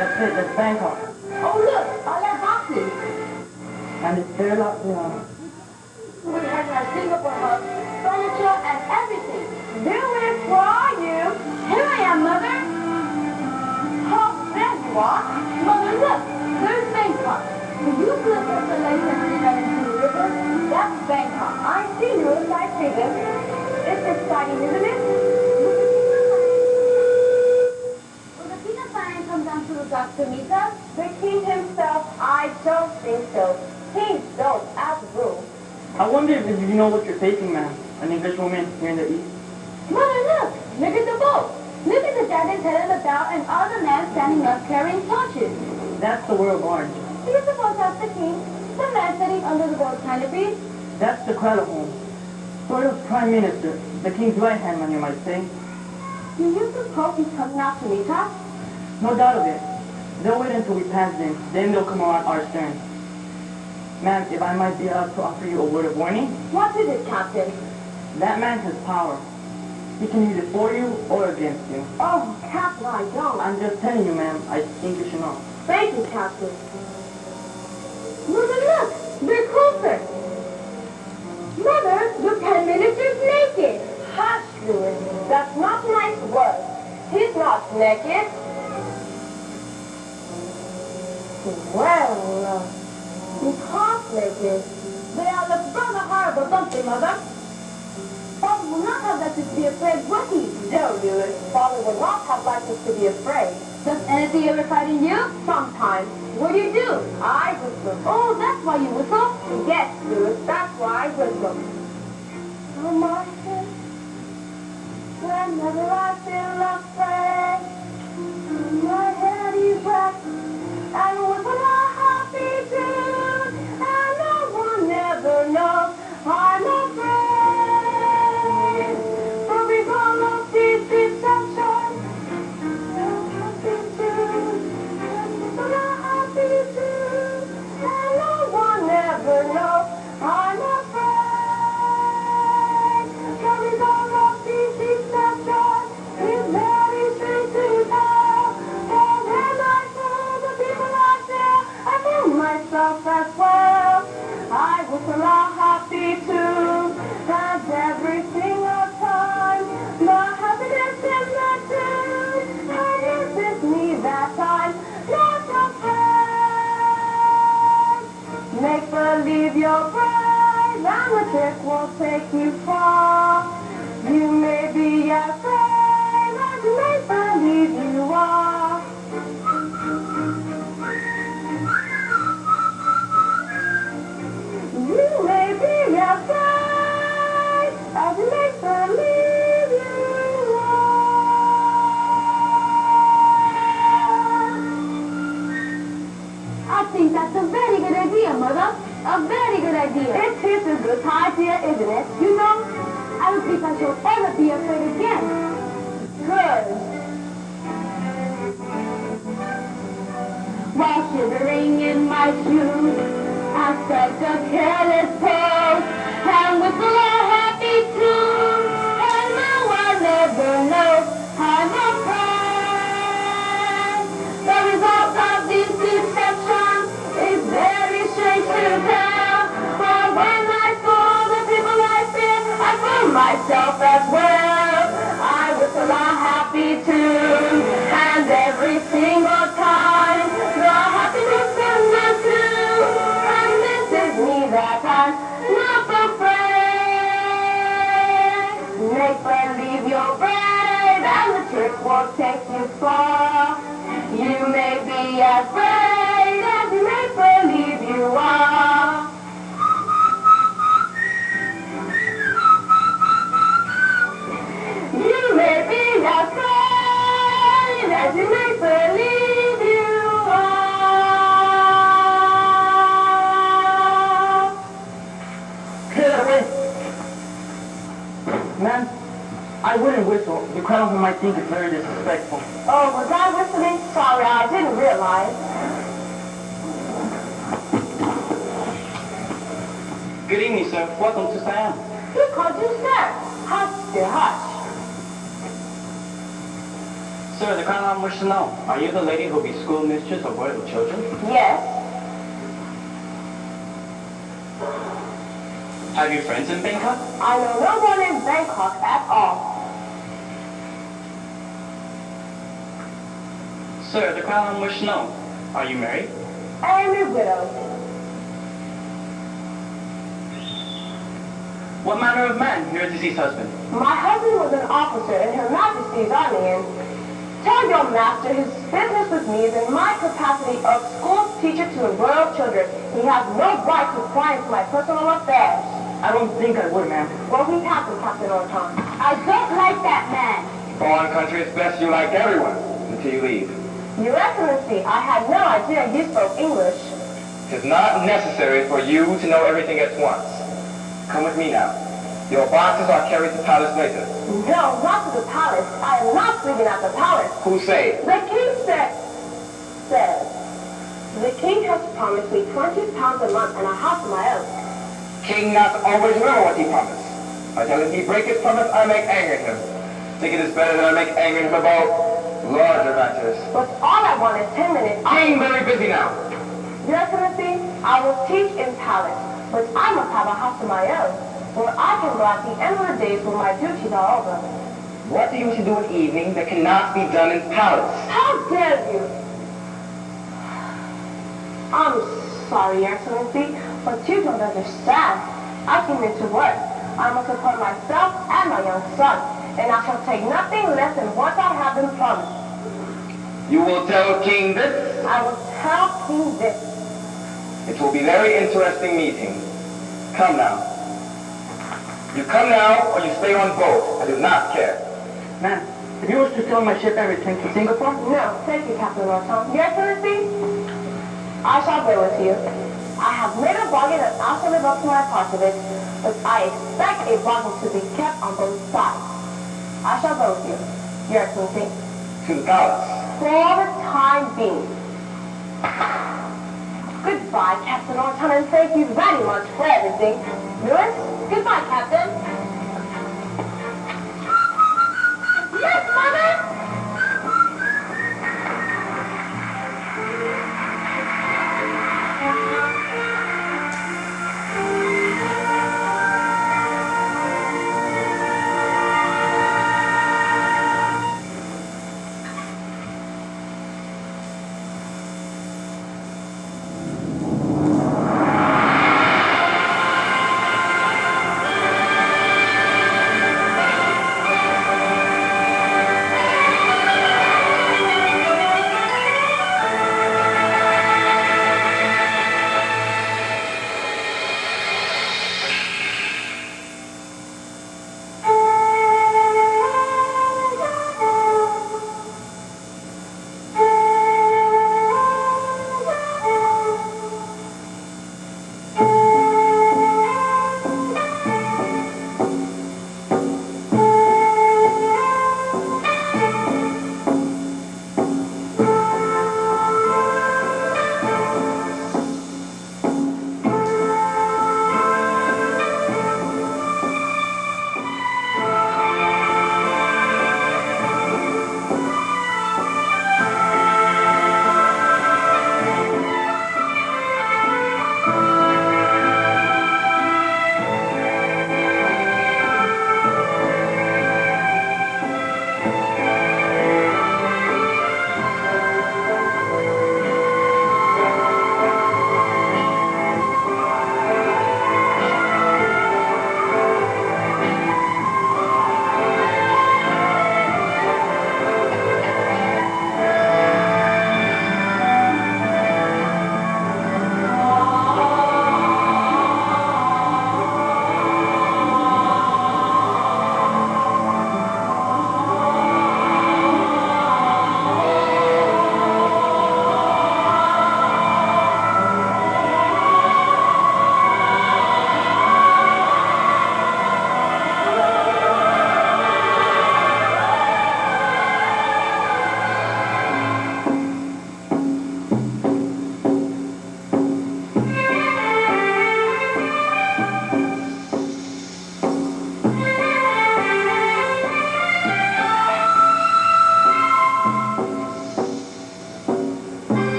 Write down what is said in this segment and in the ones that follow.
That's it, that's Bangkok. Oh, look, all that boxes. And it's very locked down. We have our Singapore hub, furniture, and everything. Lynwood, where are you? Here I am, Mother. Oh, there you are. Mother, look, there's Bangkok. Can you flip us the lake and lead us into the river? That's Bangkok. I see you as I see them. It's exciting, isn't it? Will the peanut lion come down to the dock to meet us? The king himself? I don't think so. Kings don't, as a rule. I wonder if you know what you're facing, ma'am. An English woman here in the east. Mother, look! Look at the boat! Look at the dragon's head in the bow and all the men standing up carrying torches. That's the royal barge. Do you suppose that's the king? The man sitting under the boat canopy? That's the cradle home. Sort of prime minister. The king's right hand man, you might say. Do you suppose he's coming out to meet us? No doubt of it. They'll wait until we pass them. Then they'll come around our stern. Ma'am, if I might be allowed to offer you a word of warning? What is it, Captain? That man has power. He can use it for you or against you. Oh, Captain, I don't. I'm just telling you, ma'am. I think you should know. Thank you, Captain. Mother, look! They're closer! Mother, the Prime Minister's naked! Hush, Louis. That's not a nice word. He's not naked. Well, he's half naked. They all look rather horrible, don't they, Mother? Father will not have let us to be afraid, would he? No, Louis. Father will not have let us to be afraid. Does anything ever frighten you? Sometimes. What do you do? I whistle. Oh, that's why you whistle? Yes, Louis, that's why I whistle. On my head, whenever I feel afraid, my head is wet, and whistle a happy tune, and no one ever knows I'm afraid. For we all of these deceptions, a happy tune, and whistle a happy tune, and no one ever knows I'm afraid. For we all of these deceptions is very strange to tell. For when I saw the people out there, I found myself as well. I whistle a happy tune, and every single time, the happiness in the tune, and it is me that I'm not afraid. Make believe you're brave, and the trick won't take you far. You may be afraid, but make believe you are. You may be afraid, as you make believe you are. I think that's a very good idea, Mother. A very good idea. It is a good idea, isn't it? You know, I don't think I shall ever be afraid again. Good. While shivering in my shoes, I strike a careless pose and whistle a happy tune, and now I'll never know I'm afraid. The result of this deception is very strange to tell, for when I saw the people I fear, I found myself as well. I whistle a happy tune, and every single time, the happiness in the tune, and this is me that I'm not afraid. Make believe you're brave, and the trick won't take you far. You may be as brave as you make believe you are. You may be as brave as you make believe you are. Clear the way. Ma'am, I wouldn't whistle. The crowd might think it's very disrespectful. Oh, was I whistling? Sorry, I didn't realize. Good evening, sir. Welcome to Siam. He called you sir. Hush, dear, hush. Sir, the Crown wishes to know, are you the lady who will be school mistress of royal children? Yes. Have you friends in Bangkok? I know no one in Bangkok at all. Sir, the Crown wishes to know, are you married? I am a widow. What manner of man your deceased husband? My husband was an officer in Her Majesty's Army, and tell your master his business with me is in my capacity of school teacher to royal children. He has no right to pry into my personal affairs. I don't think I would, ma'am. Well, he has to, Captain Orton. I don't like that man. Foreign country, it's best you like everyone until you leave. Your Excellency, I had no idea you spoke English. It is not necessary for you to know everything at once. Come with me now. Your boxes are carried to palace later. No, not to the palace. I am not sleeping at the palace. Who say? The king says, the king has promised me 20 pounds a month and a house of my own. King not always remember what he promised. Until if he break his promise, I make angry at him. Think it is better that I make angry at him about larger matters. But all I want is 10 minutes. King very busy now. Your Excellency, I will teach in palace, but I must have a house of my own, where I can go at the end of the days when my duties are over. What do you wish to do in the evening that cannot be done in palace? How dare you? I'm sorry, Your Excellency, but you don't understand. I came into work. I must support myself and my young son, and I shall take nothing less than what I have been promised. You will tell King this? I will tell King this. It will be a very interesting meeting. Come now. You come now, or you stay on boat. I do not care. Ma'am, if you wish to sail my ship and return to Singapore? No, thank you, Captain Orton. Your Excellency, I shall go with you. I have made a bargain and I shall live up to my part of it, but I expect a bargain to be kept on both sides. I shall go with you, Your Excellency. To the palace. For the time being. Goodbye, Captain Orton, and thank you very much for everything. Lewis, goodbye, Captain. Yes, Mother?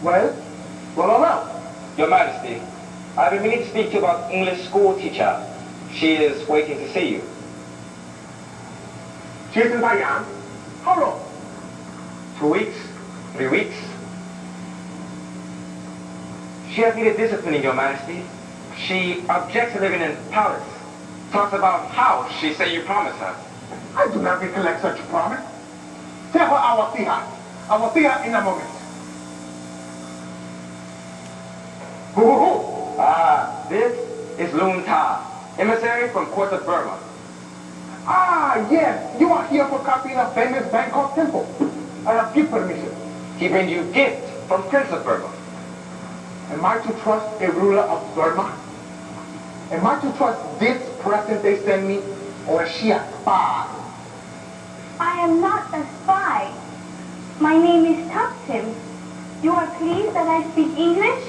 Well. Your Majesty, I've been meaning to speak to you about English school teacher. She is waiting to see you. She's in Taiwan. How long? 2 weeks? 3 weeks? She has needed disciplining, Your Majesty. She objects to living in palace. Talks about how she said you promised her. I do not recollect such a promise. Tell her I will see her. I will see her in a moment. Who? This is Loon Ta, emissary from court of Burma. Ah, yes. You are here for copying a famous Bangkok temple. I have gift permission. He brings you gift from Prince of Burma. Am I to trust a ruler of Burma? Am I to trust this present they send me, or is she a spy? I am not a spy. My name is Tuptim. You are pleased that I speak English?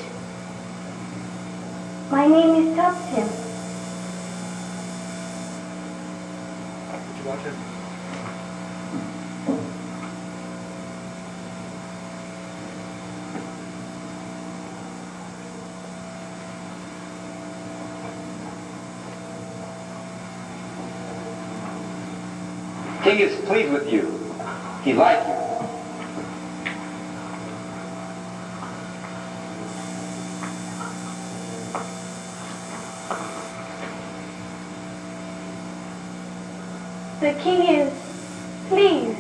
My name is Tuptim. King is pleased with you. He likes you. The king is pleased.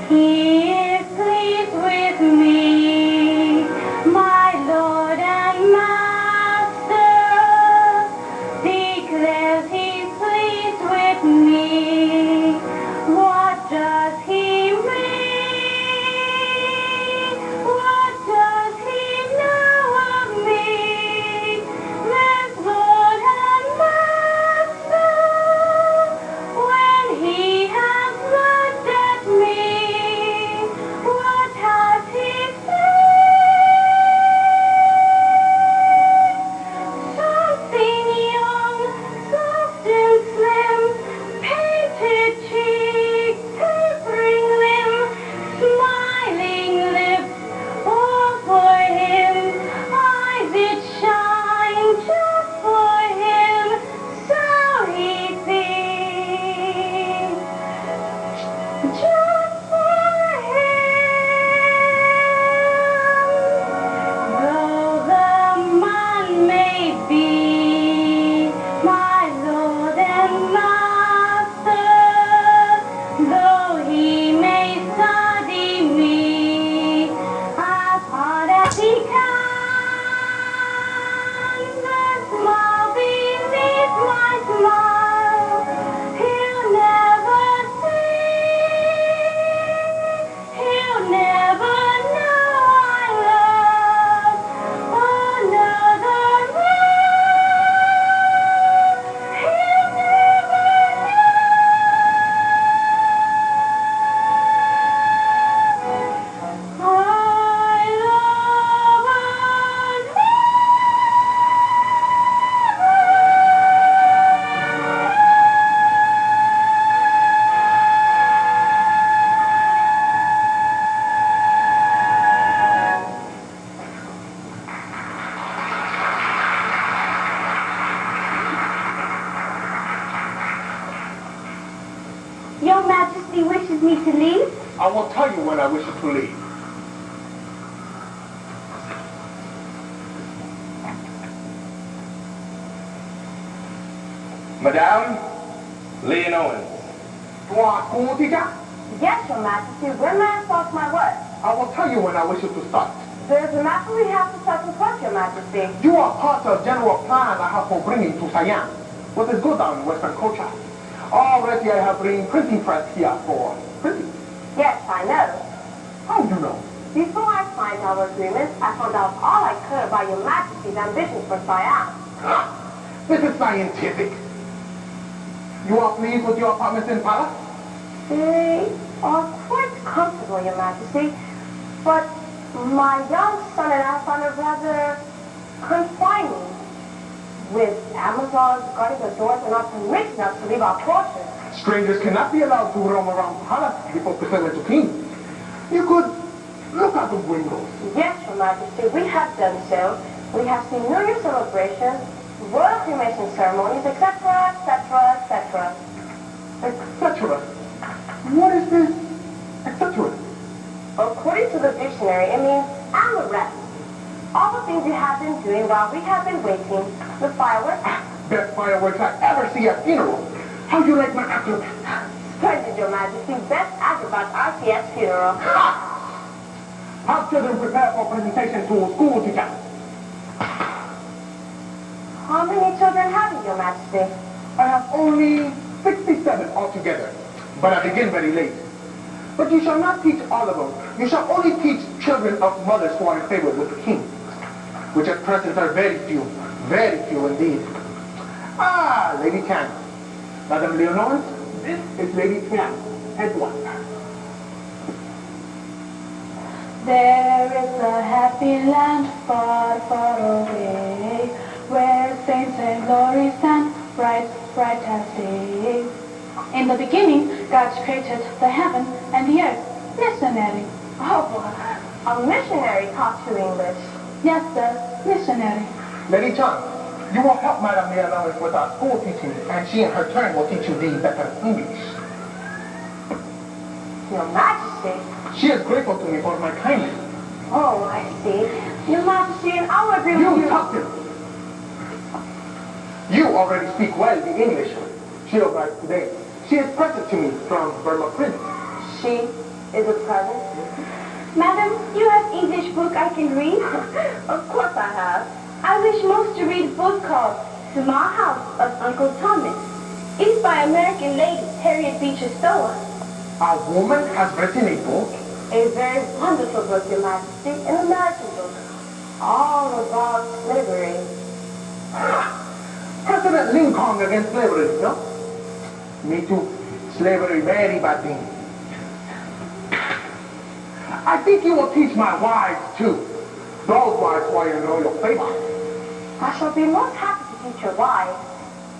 He is pleased with me, my Lord and Master, declares he's pleased with me. What does he mean? What does he know of me? This Lord and Master, when he has looked at me, what has he said? Something young, soft and slim, painted cheek, tapering limb, smiling lips, all for him, eyes that shine just for him, so he thinks, just for him. Though the man may be my Lord and Master, though he may study me as hard as he can, the smile beneath my smile he'll never see. He'll never know I love another man. He'll never know I love Your Majesty wishes me to leave? I will tell you when I wish you to leave. Madame, Leon Owens. You are a school teacher? Yes, Your Majesty. When may I start my work? I will tell you when I wish you to start. There's a matter we have to settle first, Your Majesty. You are part of general plan I have for bringing to Siam what is good on Western culture. Already I have bring printing press here for printing. Yes, I know. How do you know? Before I signed our agreement, I found out all I could about Your Majesty's ambitions for Siam. This is scientific. You are pleased with your apartments in Palace? They are quite comfortable, Your Majesty, but my young son and I found it rather confining. with Amazons guarding the doors and not permitting us to leave our porches. Strangers cannot be allowed to roam around the palace before presented to king. You could look out the windows. Yes, Your Majesty, we have done so. We have seen New Year celebrations, royal cremation ceremonies, etc., etc., etc. Etc. What is this etc.? According to the dictionary, it means amarette. All the things you have been doing while we have been waiting. The fireworks. Best fireworks I ever see at funeral. How do you like my acrobat? Splendid, Your Majesty. Best acrobat RCS funeral. How children prepare for presentation to school teacher? How many children have you, Your Majesty? I have only 67 altogether, but I begin very late. But you shall not teach all of them. You shall only teach children of mothers who are in favor with the king, which at present are very few indeed. Ah, Lady Tan. Madame Leonore, this is Lady Tan, head one. There is a happy land far, far away, where saints and glory stand bright, bright as day. In the beginning, God created the heaven and the earth. Missionary. Oh, a missionary taught you English. Yes, sir. Missionary. Lady Tan, you will help Madame Leonore with our school teaching, and she in her turn will teach you the better English. Your Majesty. She is grateful to me for my kindness. Oh, I see. Your Majesty, and I will agree with You you. talked him. You already speak well the English. She arrived today. She is present to me from Burma Prince. She is a present. Madam, you have English book I can read? Of course I have. I wish most to read a book called The Small House of Uncle Thomas. It is by American lady Harriet Beecher Stowe. A woman has written a book. A very wonderful book, Your Majesty, an American book. All about slavery. President Lincoln against slavery, no? Me too. Slavery, very bad thing. I think you will teach my wives too. Those wives who are in royal favor. I shall be most happy to teach your wife,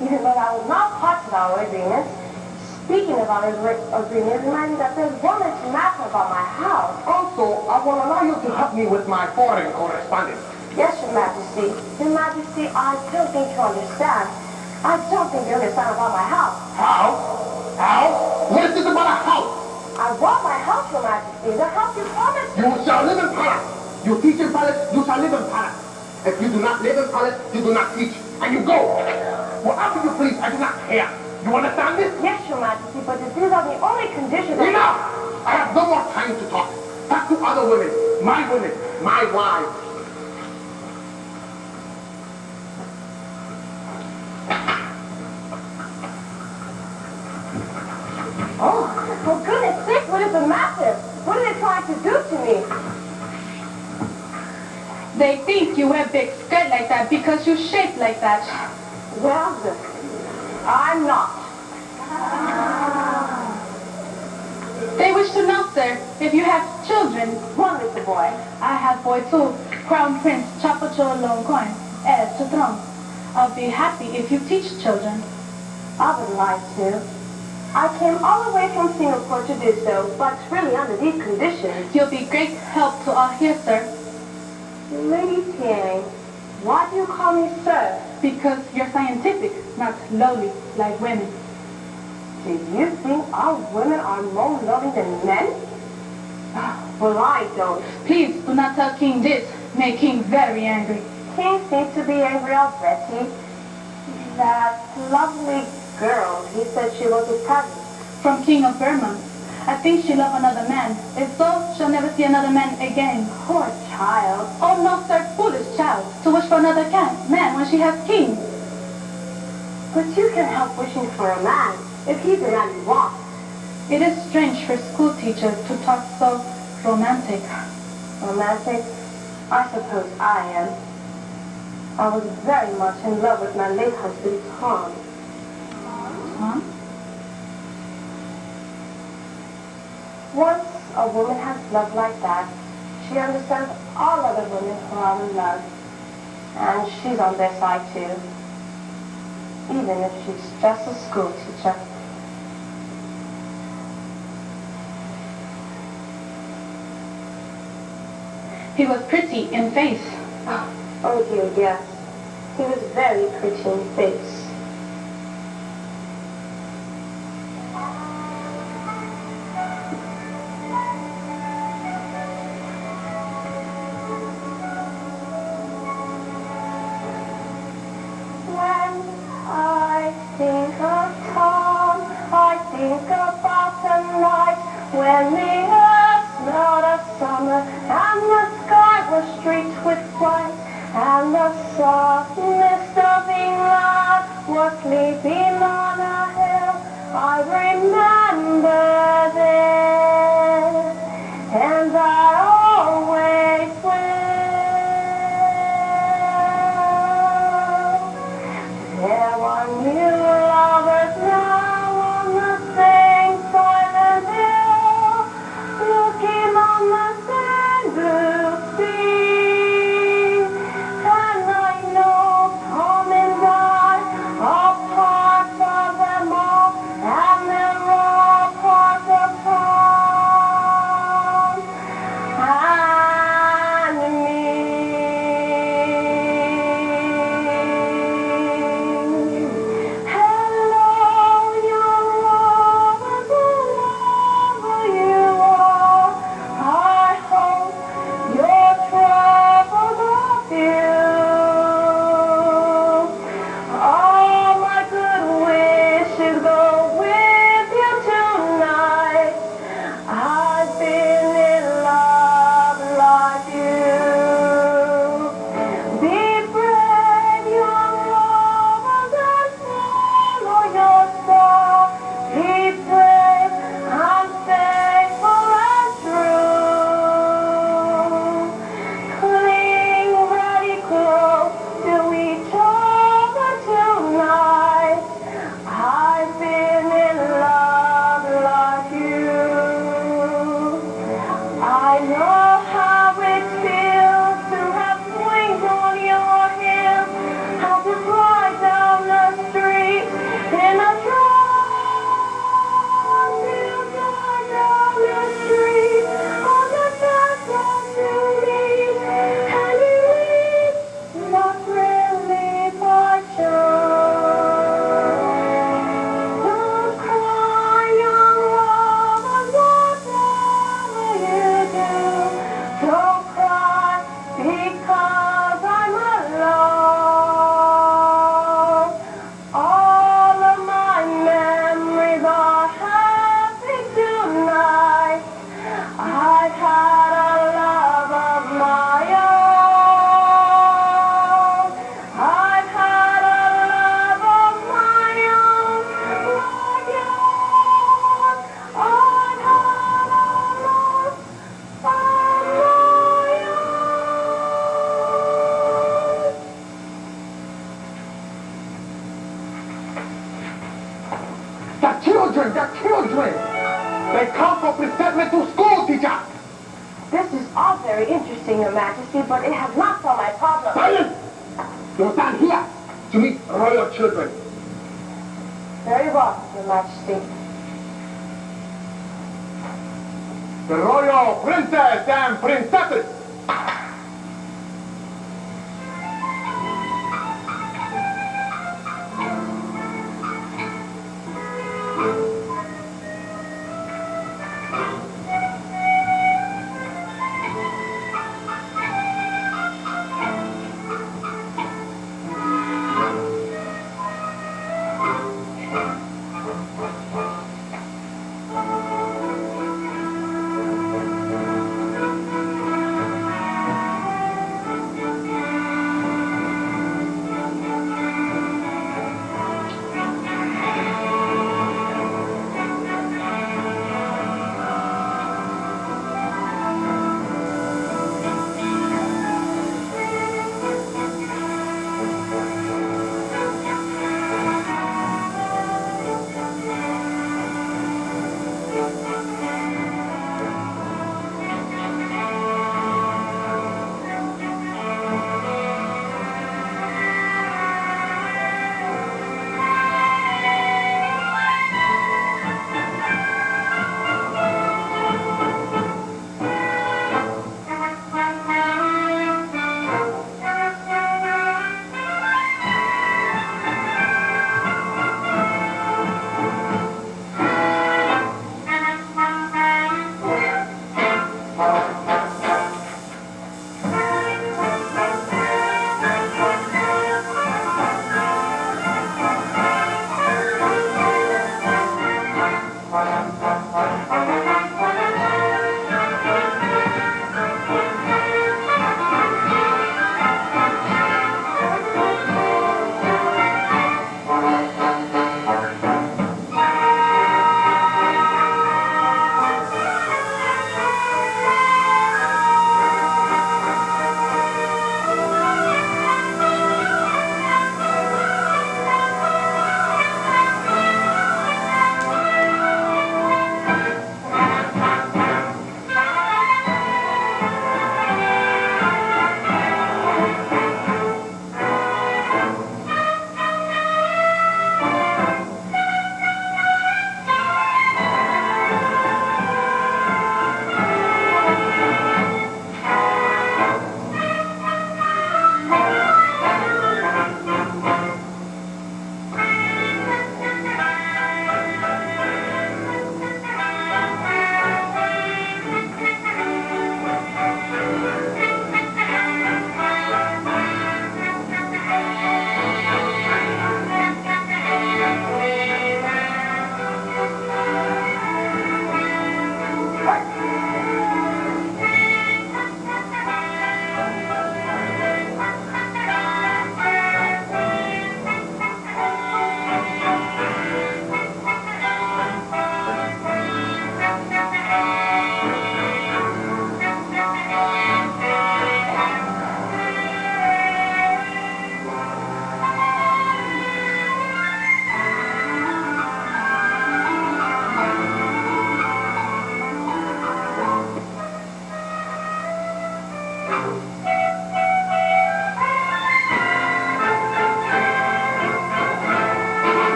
even though I was not part of our agreement. Speaking of our agreement, remind me that there's one little matter about my house. Also, I will allow you to help me with my foreign correspondence. Yes, Your Majesty. Your Majesty, I don't think you understand. I don't think you understand about my house. How? How? What is this about a house? I want my house, Your Majesty. The house you promised me. You shall live in palace. You teach in palace, you shall live in palace. If you do not live in palace, you do not teach. And you go. Whatever you please, I do not care. You understand this? Yes, Your Majesty, but these are the only conditions. Enough! I have no more time to talk. Talk to other women, my wives. Oh, for goodness sake, what is the matter? What are they trying to do to me? They think you wear big skirt like that because you shape like that. Well, I'm not. They wish to know, sir, if you have children. One little boy. I have boy too. Crown Prince Chapacho Longcoin, heir to throne. I'll be happy if you teach children. I would like to. I came all the way from Singapore to do so, but really under these conditions. You'll be great help to all here, sir, Lady Tiang, why do you call me sir? because you're scientific, not lowly like women. Do you think our women are more loving than men? Well, I don't. Please do not tell King this. Make King very angry. King seems to be angry already. That lovely girl, he said she was a present. From King of Burma. I think she loved another man. If so, she'll never see another man again. Poor child. Oh no, sir, foolish child, to wish for another man when she has King. But you can help wishing for a man if he's the man you want. It is strange for school teachers to talk so romantic. Romantic? I suppose I am. I was very much in love with my late husband, Tom. Huh? Once a woman has love like that, she understands all other women who are in love. And she's on their side too. even if she's just a school teacher. He was pretty in face. Oh dear, yes. He was very pretty in face. When I think of Tom, I think about the night when the earth smelled of summer and the sky was streaked with white, and the soft mist of England was sleeping on a hill. I remember this, and I always will. There are new lovers now on the same silent hill, looking on the same blue sea. And I know Tom and I are part of them all, and they're all part of Tom and me. Hello, young lovers, whoever you are. I hope your troubles are few. All my good wishes go with you tonight. I've been in love like you. Be brave, young lovers, and follow your star. Be brave and faithful and true. Cling very close to each other tonight. I've been in love like you. I know how it feels to have wings on your hips, how to ride down the street in a drum. You ride down the street on the bus to meet, and you leave not really by chance. Don't cry, young lovers, whatever you do. Don't cry because I'm alone. All of my memories are happy tonight. I've had a love of my own. I've had a love of my own, like yours. I've had a love of my own. The children! They come for presentment to school, teacher! This is all very interesting, Your Majesty, but it has not solved my problem. Silence! You stand here to meet royal children. Very well, Your Majesty. The royal princess and princesses.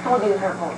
Told you her fault.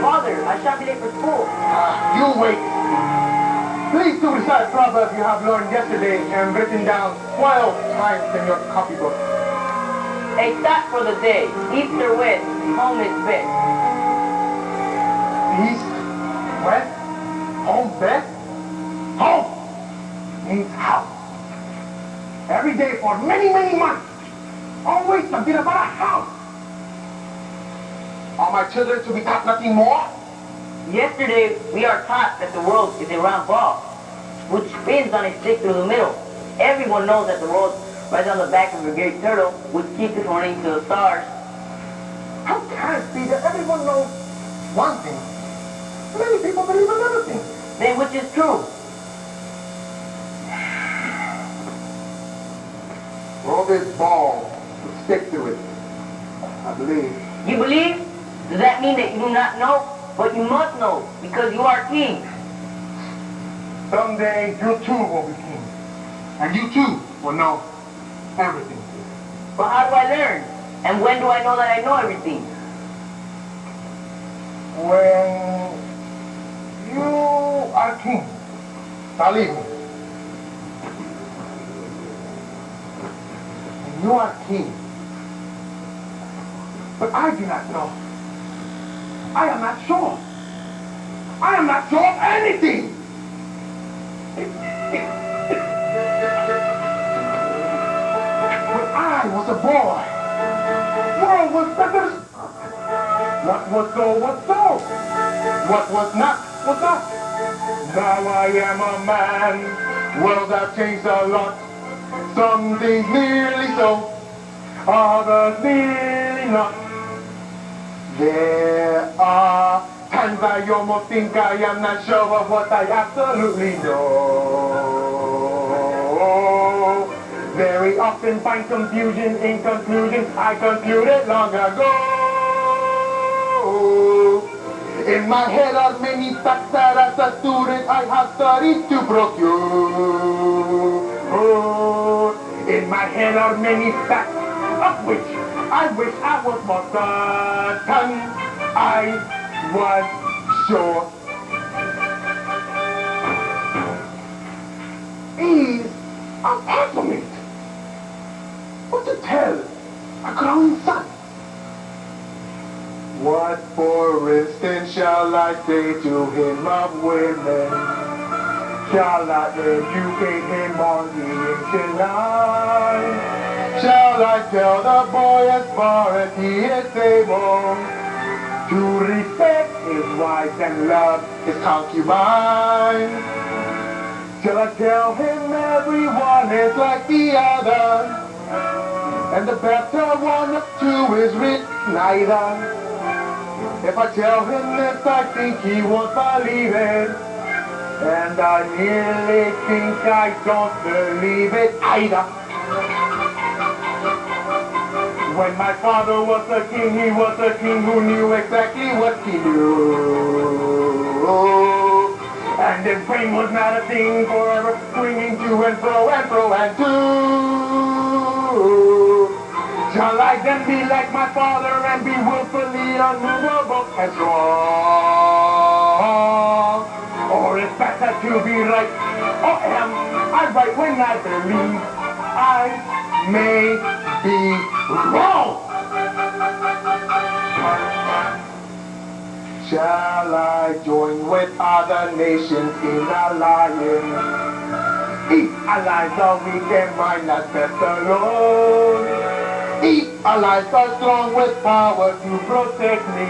Father, I shan't be late for school. You wait. Please do recite proverb you have learned yesterday and written down 12 times in your copybook. A start for the day. Easter west. Home is best. East, west, home, best. Home means house. Every day for many, many months. Always something about a house. Are my children to be taught nothing more? Yesterday, we are taught that the world is a round ball, which spins on a stick through the middle. Everyone knows that the world rides on the back of a great turtle, which keeps it running to the stars. How can it be that everyone knows one thing? Many people believe another thing. Then which is true? Roll this ball with stick to it. I believe. You believe? Does that mean that you do not know? But you must know, because you are king. Someday you too will be king. And you too will know everything. But how do I learn? And when do I know that I know everything? When you are king. Now leave me. When you are king. But I do not know. I am not sure. I am not sure of anything. When I was a boy, world was better. What was so was so. What was not was not. Now I am a man. Worlds have changed a lot. Some things nearly so, others nearly not. There are times I almost think I am not sure of what I absolutely know. Very often find confusion in conclusions I concluded long ago. In my head are many facts that as a student I have studied to procure. In my head are many facts of which I wish I was more certain. I was sure. Is an argument. What to tell a growing son? What, for instance, shall I say to him of women? Shall I educate him on the ancient line? Shall I tell the boy as far as he is able to respect his wife and love his concubine? Shall I tell him everyone is like the other, and the better one of two is rich neither? If I tell him this, I think he won't believe it, and I nearly think I don't believe it either. When my father was a king, he was a king who knew exactly what he knew. And his brain was not a thing forever swinging to and fro and fro and to. Shall I then be like my father and be willfully unmovable and strong? Or it's better to be right, or am I right when I believe I may be wrong? Shall I join with other nations in alliance? Eat allies the weak and mine not best alone. Eat allies the strong with power to protect me.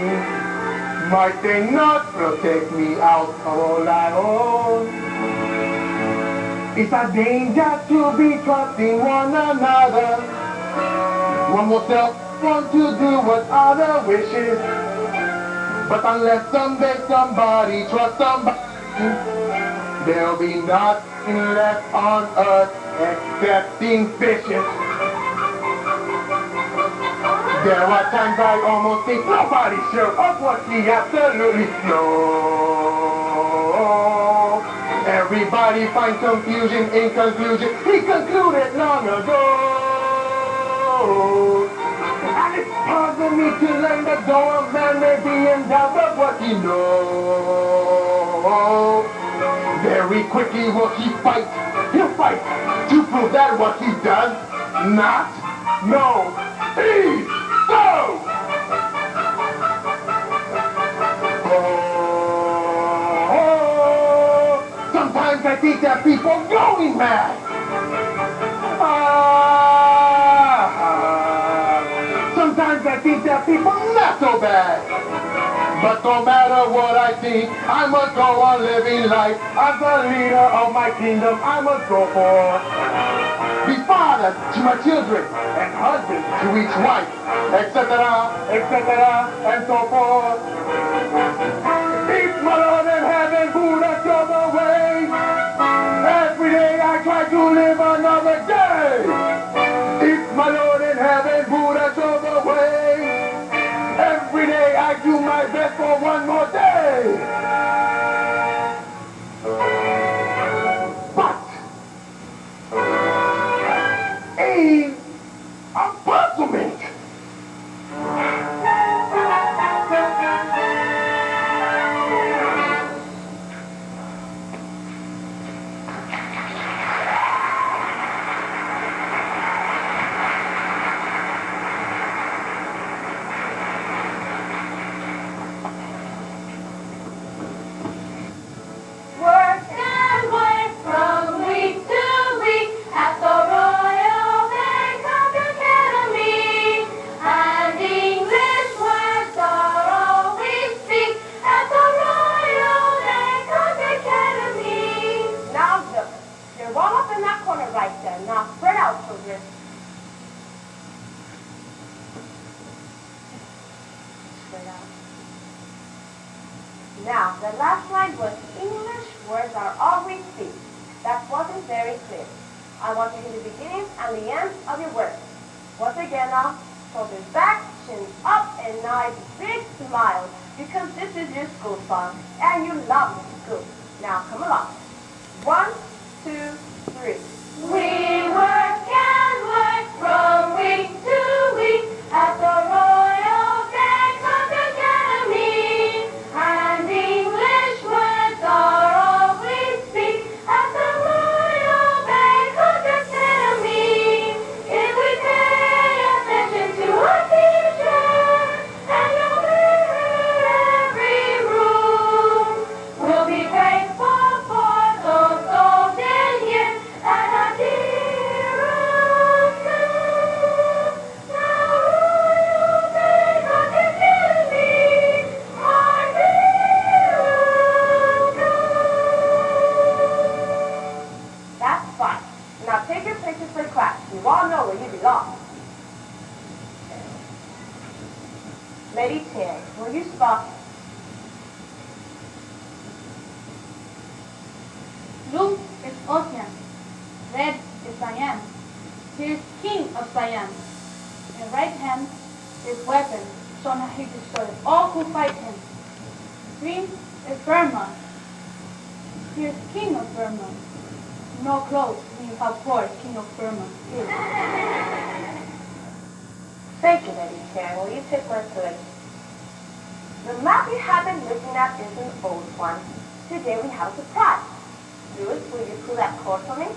Might they not protect me out of all I own? It's a danger to be trusting one another. One will self want to do what other wishes. But unless someday somebody trusts somebody, there'll be nothing left on earth excepting fishes. There are times I almost think nobody's sure of what he absolutely knows. Everybody finds confusion in conclusion. He concluded long ago. And it's hard for me to learn that though a man may be in doubt of what he knows, very quickly will he fight. He'll fight to prove that what he does not know is so. Sometimes I think that people going mad. Sometimes I think that people not so bad. But no matter what I think, I must go on living life. As the leader of my kingdom, I must go forth. Be father to my children, and husband to each wife, etc., etc., and so forth. Eat my Lord in heaven, Buddha, show the way. Every day I try to live another day. Eat my Lord in heaven, Buddha, show the way. Every day I do my best for one more day. But a puzzlement. Now, the last line was English words are all we speak. That wasn't very clear. I want to hear the beginning and the end of your words. Once again now, shoulders back, chin up, and nice big smile, because this is your school song, and you love school. Now, come along. 1, 2, 3. We work and work from week to week at the Royal Bangkok Academy, and English words are all we speak at the Royal Bangkok Academy. If we pay attention to our teachers and obey every rule, we'll be grateful for those golden years at our dear old school. Now Royal Bangkok Academy, our dear old school. That's fine. Now take your places for class. You all know where you belong. Lady Tan, will you stop? Blue is ocean. Red is Siam. He is king of Siam. In right hand is weapon, shown how he destroys all who fight him. Green is Burma. He is king of Burma. No clothes means how poor king of Burma is. Thank you, Lady Karen. Will you take my place? The map you have been looking at is an old one. Today we have a surprise. Louis, will you pull that cord for me?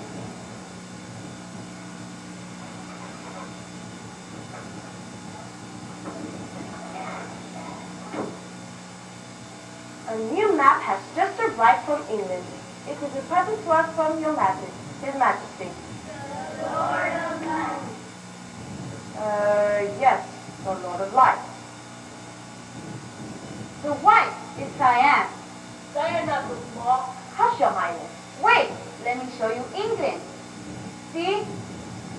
A new map has just arrived from England. It is a present to us from Your Majesty, His Majesty. The Lord of Light. Yes, the Lord of Light. The white is cyan. Cyan not so small. Hush, Your Highness. Wait, let me show you England. See?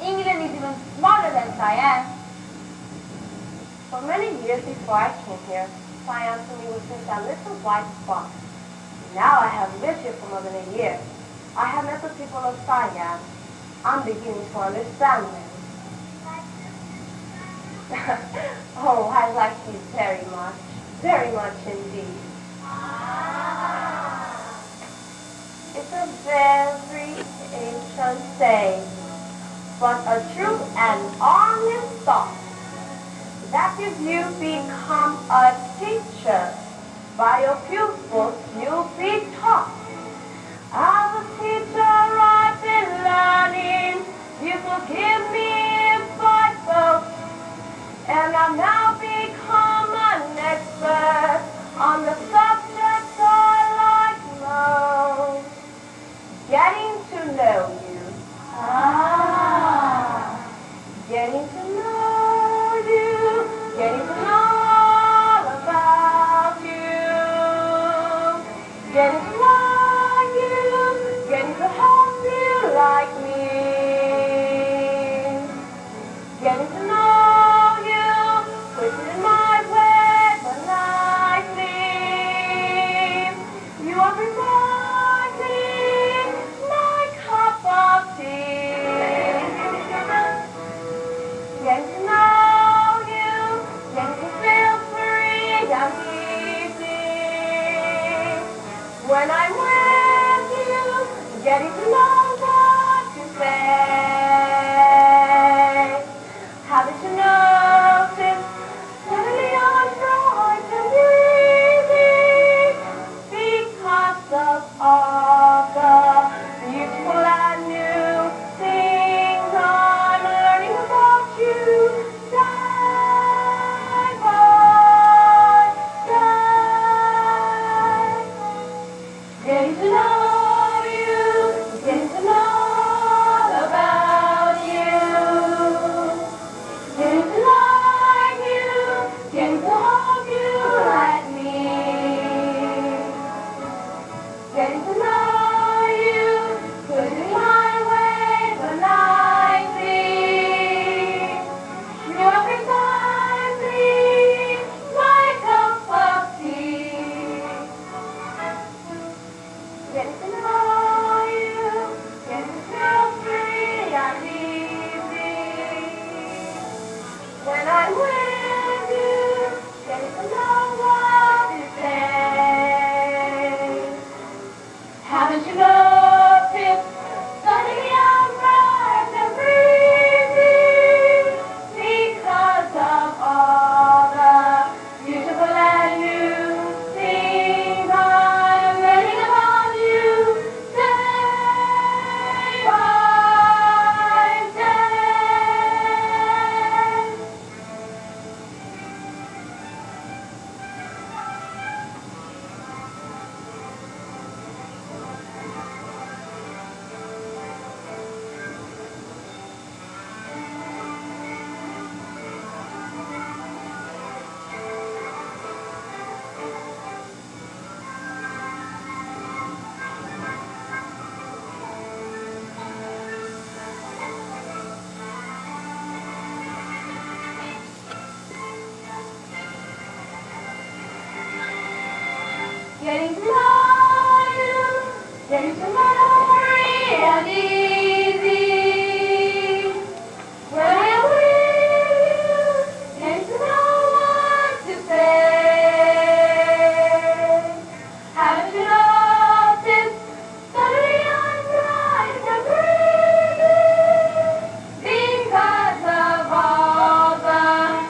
England is even smaller than cyan. For many years before I came here, cyan to me was just a little white spot. Now I have lived here for more than a year. I have met the people of Cyan. I'm beginning to understand them. Oh, I like you very much indeed. It's a very ancient saying, but a true and honest thought, that if you become a teacher, by your pupils you'll be taught. As a teacher I've been learning, you forgive me if I boast, and I've now become an expert on the subject I like most. Getting to know you. Getting to know you. Getting to know all about you. Getting to like you. Getting to hope you like me. Getting to know you. Putting in my way when I sleep. You are reminding my cup of tea. Getting to know you. Getting to feel free and easy. When I'm with you, getting to know what to say. Haven't you noticed? Suddenly I'm bright and easy because of all the beautiful and new things I'm learning about you day by day. Getting to know you, getting to know all about you. Getting to like you, getting to hope you like me. Getting to know you, putting my way when I see. You are precisely my cup of tea. Getting to know you, getting to feel free and easy. When I'm with you, getting to know what to say. Haven't you noticed? Suddenly I'm bright and breezy because of all the beautiful and new things I'm learning about you day by day. Getting to know you, getting to know free and easy. When I'm with you, getting to know what to say. Haven't you noticed? Suddenly I'm bright and breezy because of all the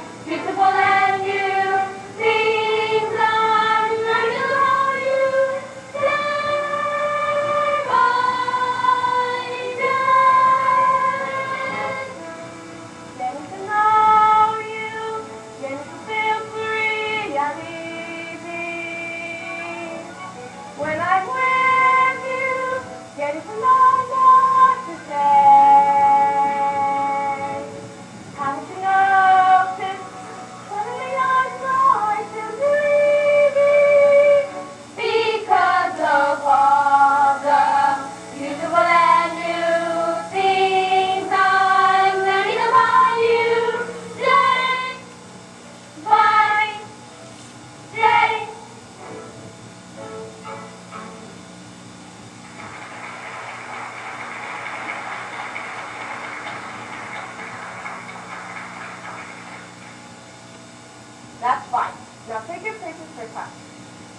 history class.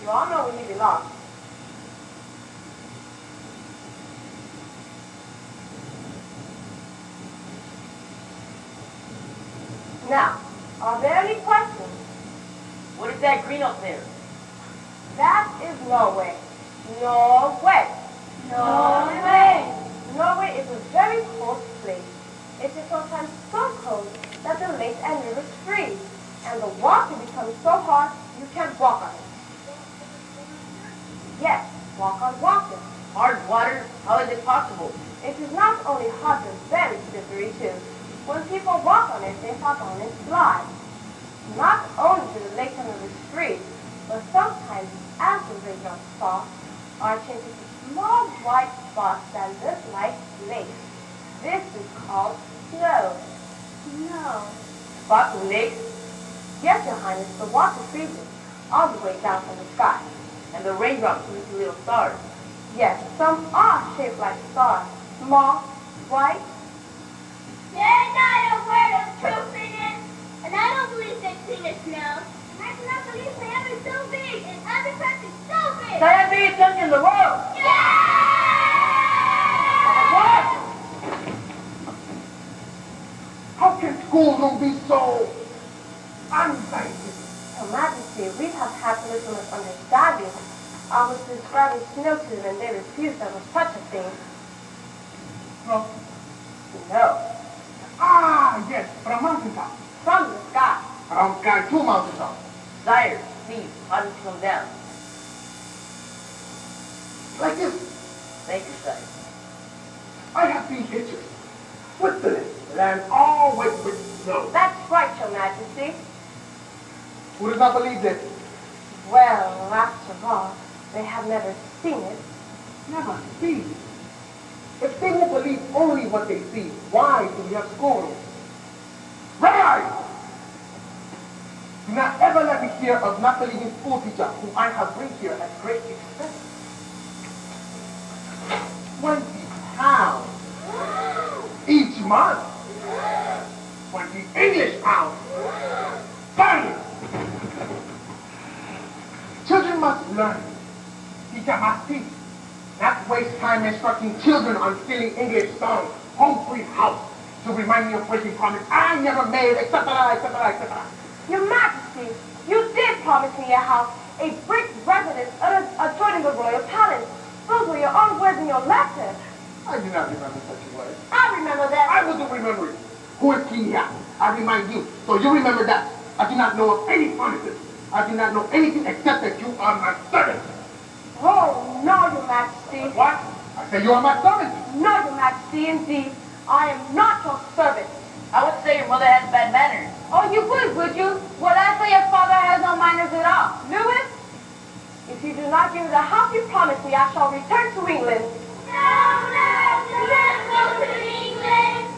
You all know where you belong. Now, are there any questions? What is that green up there? That is Norway. Norway. Norway. Norway is a very cold place. It is sometimes so cold that the lakes and rivers freeze, and the water becomes so hard you can't walk on it. Yes, walk on water. Hard water? How is it possible? It is not only hot but very slippery too. When people walk on it, they hop on and slide. Not only do the lakes and rivers freeze, but sometimes as the raindrops fall, are changed into small white spots that look like lakes. This is called snow. No. Spots of lakes? Yes, Your Highness, the water freezes all the way down from the sky. And the raindrops turn into little stars. Yes, some are shaped like stars, small, white. There's not a word of truth in it. And I don't believe they've seen it snow. And I cannot believe the heaven is so big and other countries so big. They have biggest country in the world. What? How can schoolroom be so unscientific? Your Majesty, we have had a little misunderstanding. I was describing snow to them and they refused there was such a thing. No. No. Ah, yes, from mountaintop. From the sky. From sky to mountaintop. Sire, see, how does it come down? Like this. Thank you, sire. I have seen pictures. Switzerland, land all wet with snow. That's right, Your Majesty. Who does not believe this? Well, after all, they have never seen it. Never seen. If they won't believe only what they see, why do we have schoolrooms? Rise! Do not ever let me hear of not believing school teacher who I have bring here at great expense. 20 pounds each month. 20 English pounds. Fine. Children must learn. Teacher must teach. Not waste time instructing children on silly English songs. Home sweet house to remind me of breaking promise I never made, etc., etc., etc. Your Majesty, you did promise me a house, a brick residence adjoining the royal palace. Those were your own words in your letter. I do not remember such a word. I remember that. I wasn't remembering. Who is king here? I remind you. So you remember that. I do not know of any promises. I do not know anything except that you are my servant. Oh, no, Your Majesty. What? I say you are my servant. No, Your Majesty, indeed. I am not your servant. I would say your mother has bad manners. Oh, you would you? Well, I say your father has no manners at all. Lewis, if you do not give me the house you promised me, I shall return to England. No, do not go to England.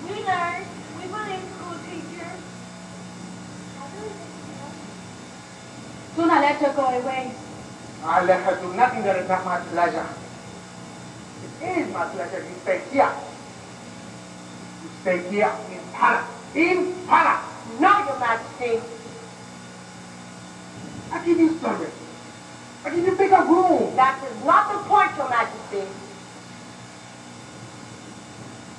We learned. We believe school teachers. Do not let her go away. I let her do nothing that is not my pleasure. It is my pleasure you stay here. You stay here in Pala. In Pala. No, Your Majesty. I give you service. I give you bigger room. That is not the point, Your Majesty.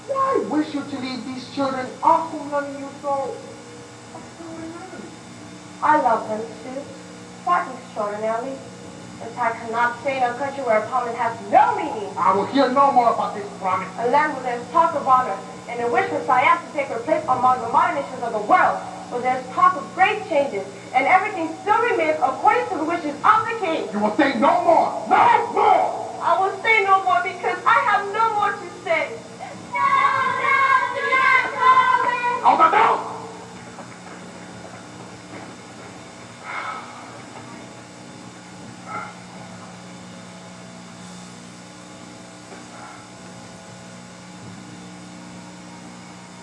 Why wish you to leave these children off whom loving you so extraordinarily? I love them too, quite extraordinarily. But I cannot stay in a country where a promise has no meaning. I will hear no more about this promise. A land where there's talk of honor, and in which for Siam to take her place among the modern nations of the world, where there's talk of great changes, and everything still remains according to the wishes of the king. You will say no more. No more. I will say no more because I have no more to say. No, do not go away. Out the door.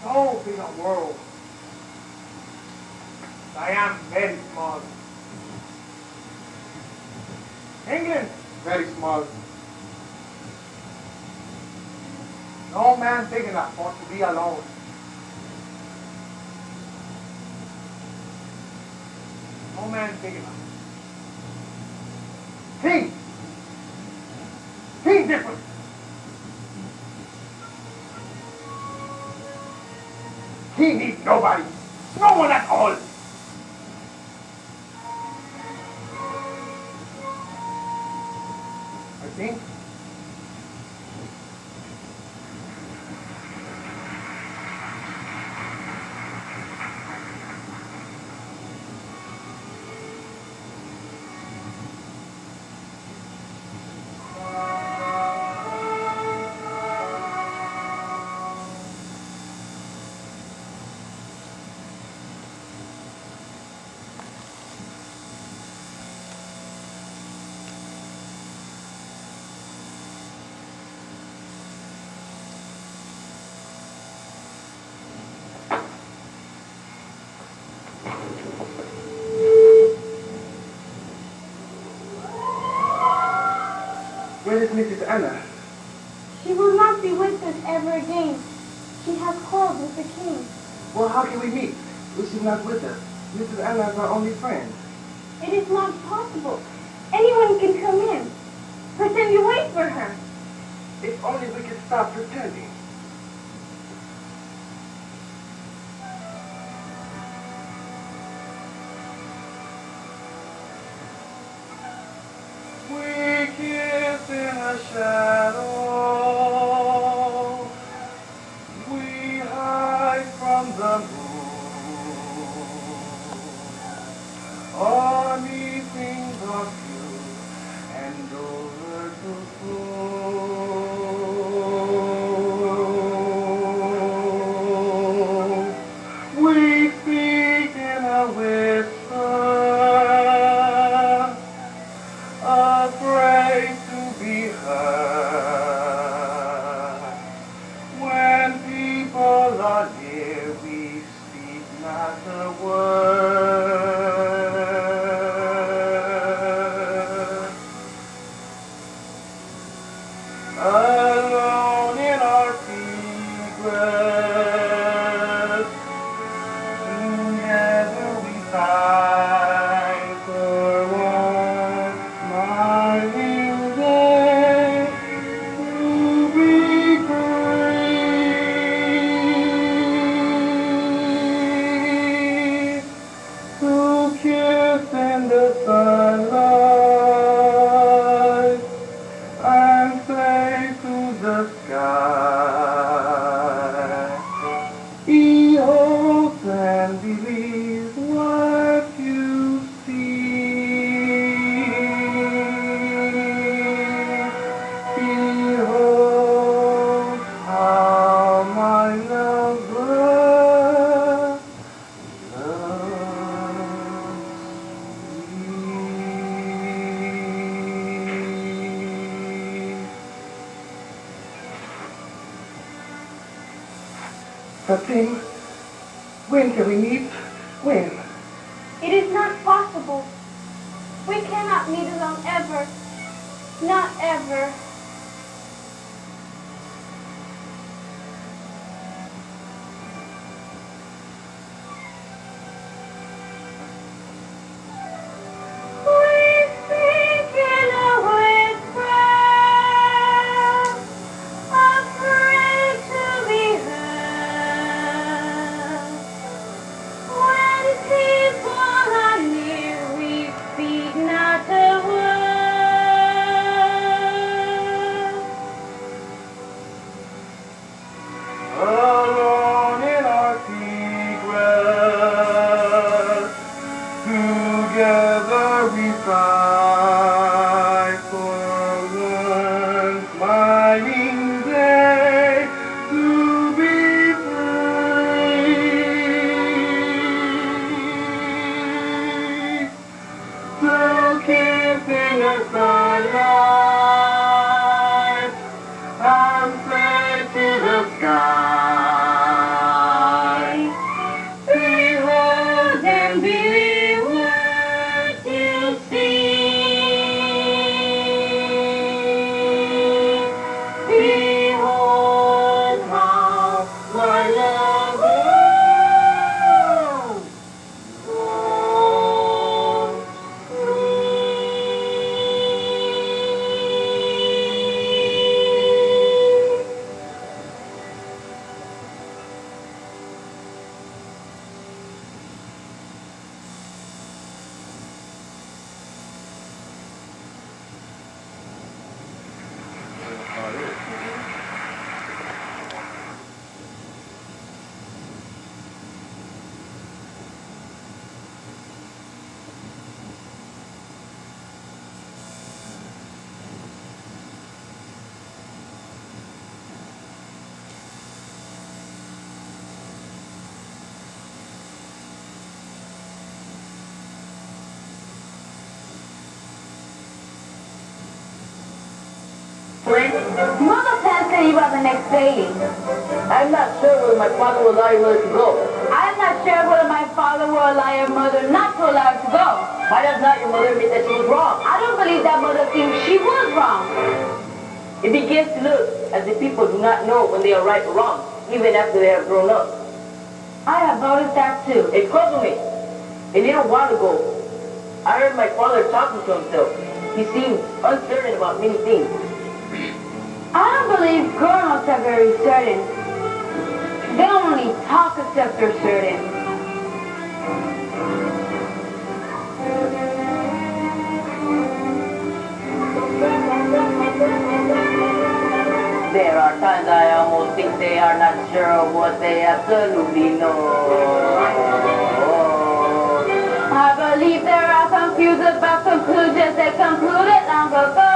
So big a world. I am very small. England, very small. No man big enough for to be alone. Old man, think about it. He's different. He needs nobody. No one at all. I think. Where is Mrs. Anna? She will not be with us ever again. She has quarreled with the king. Well, how can we meet if she's not with us? Mrs. Anna is our only friend. It is not possible. Anyone can come in. Pretend you wait for her. If only we could stop pretending. We kiss in the shadow. We hide from the moon. On evenings of you and over the floor. We speak in a whisper, afraid to be heard. When people are near, we speak not a word. Alone in our secrets, together we fight for one smiling day to be free, to kiss in the sunlight and say to the sky, he hopes and believes what you see. Behold how my lover loves me. Nothing. When can we meet? When? It is not possible. We cannot meet alone ever. Not ever. We speak in a whisper, afraid to be heard. When people are near, we speak not a word. friend? Mother plans to leave out the next day. I'm not sure whether my father will allow you to go. I'm not sure whether my father will allow your mother not to allow her to go. Why does not your mother admit that she was wrong? I don't believe that mother thinks she was wrong. It begins to look as if people do not know when they are right or wrong, even after they have grown up. I have noticed that too. It puzzled me. A little while ago, I heard my father talking to himself. He seemed uncertain about many things. I don't believe grown-ups are very certain. They don't only talk except they're certain. There are times I almost think they are not sure of what they absolutely know. I believe they are confused about conclusions they concluded long ago.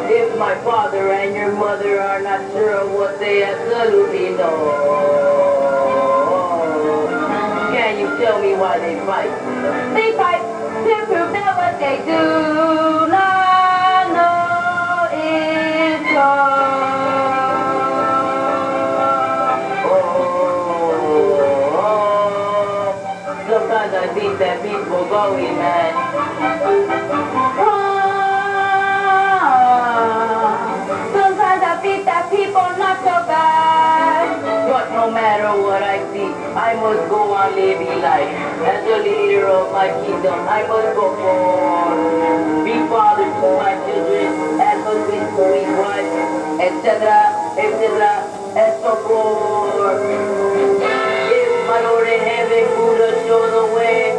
If my father and your mother are not sure of what they absolutely know, can you tell me why they fight? They fight to prove that what they do not know is wrong. Sometimes I think that people go in mad. Sometimes I think that people not so bad. But no matter what I see, I must go on living life. As the leader of my kingdom, I must go forward. Be father to my children, as husband to his wife, etc., etc., and so forth. If my Lord in heaven would show the way,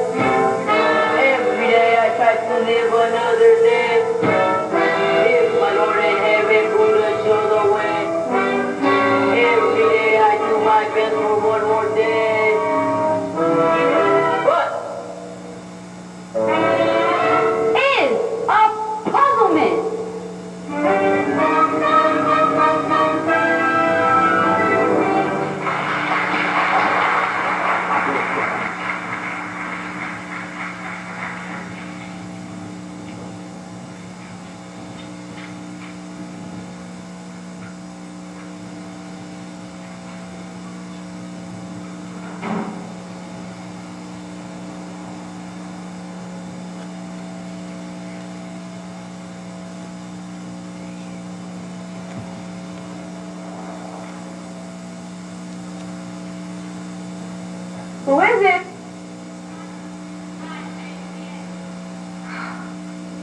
every day I try to live another day. If my Lord in heaven would show the way, every day I do my best for one more day. But Is a puzzlement. Who is it?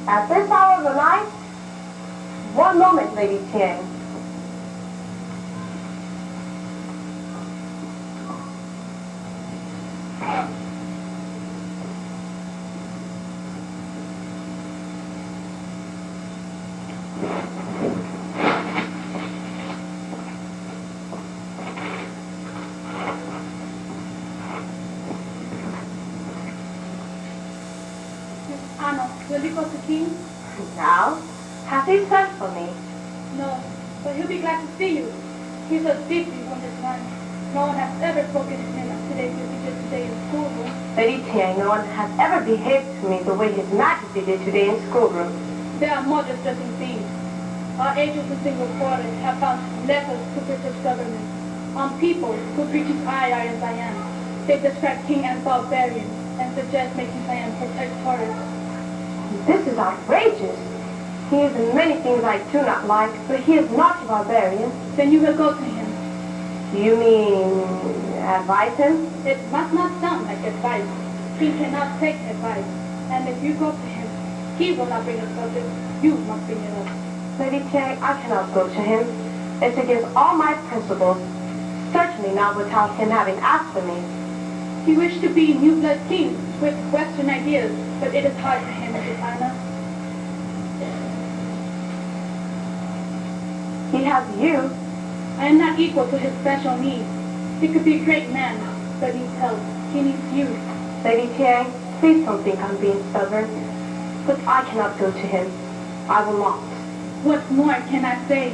At this hour of the night? One moment, Lady Tian. Anna, will you go to King? Now? Has he sent for me? No, but he'll be glad to see you. He's a deeply wounded man. No one has ever spoken to him as today as he did today in schoolroom. Lady Tian, no one has ever behaved to me the way His Majesty did today in schoolroom. There are more distressing things. Our agents in Singapore have found letters to British government on people who preaches Ayar in Siam. They describe King as barbarian and suggest making Siam protectorate. This is outrageous. He is in many things I do not like, but he is not a barbarian. Then you will go to him. You mean advise him? It must not sound like advice. He cannot take advice. And if you go to him, he will not bring a subject. You must bring it up. Lady Tian, I cannot go to him. It's against all my principles. Certainly not without him having asked for me. He wished to be new blood king with Western ideas, but it is hard for him, Mrs. Anna. He has you. I am not equal to his special needs. He could be a great man, but needs help. He needs you. Lady Tian, please don't think I'm being stubborn. But I cannot go to him. I will not. What more can I say?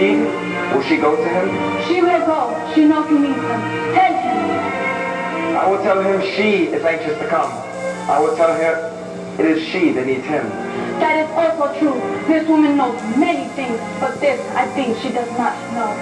she? Will she go to him? She will go. She knows he needs him. Tell him. I will tell him she is anxious to come. I will tell her it is she that needs him. That is also true. This woman knows many things, but this, I think, she does not know.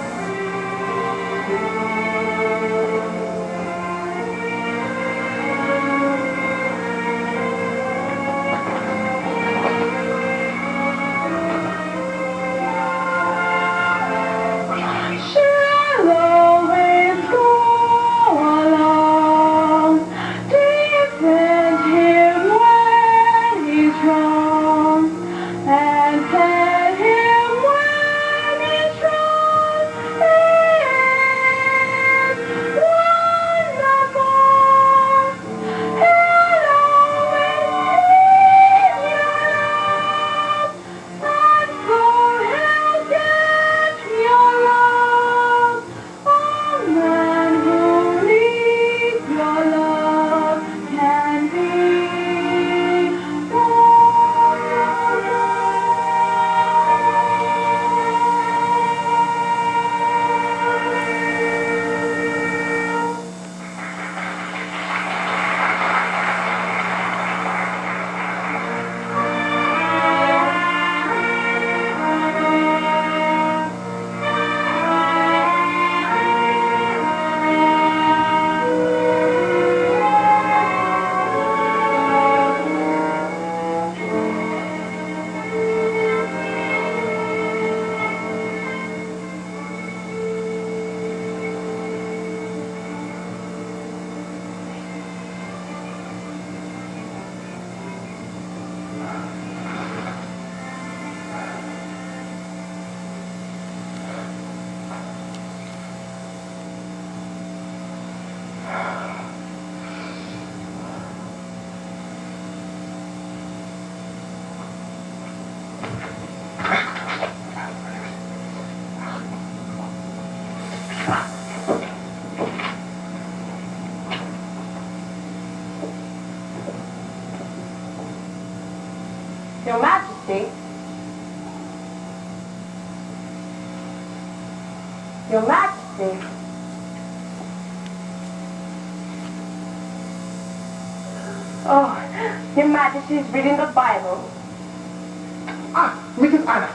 She'll always go along, defend him when he's wrong, and tell him when he's wrong. It's wonderful. He'll always need your love, and so he'll get your love. A man who needs your love can be Your Majesty. Your Majesty. Oh, Your Majesty is reading the Bible. Ah, Mrs. Anna.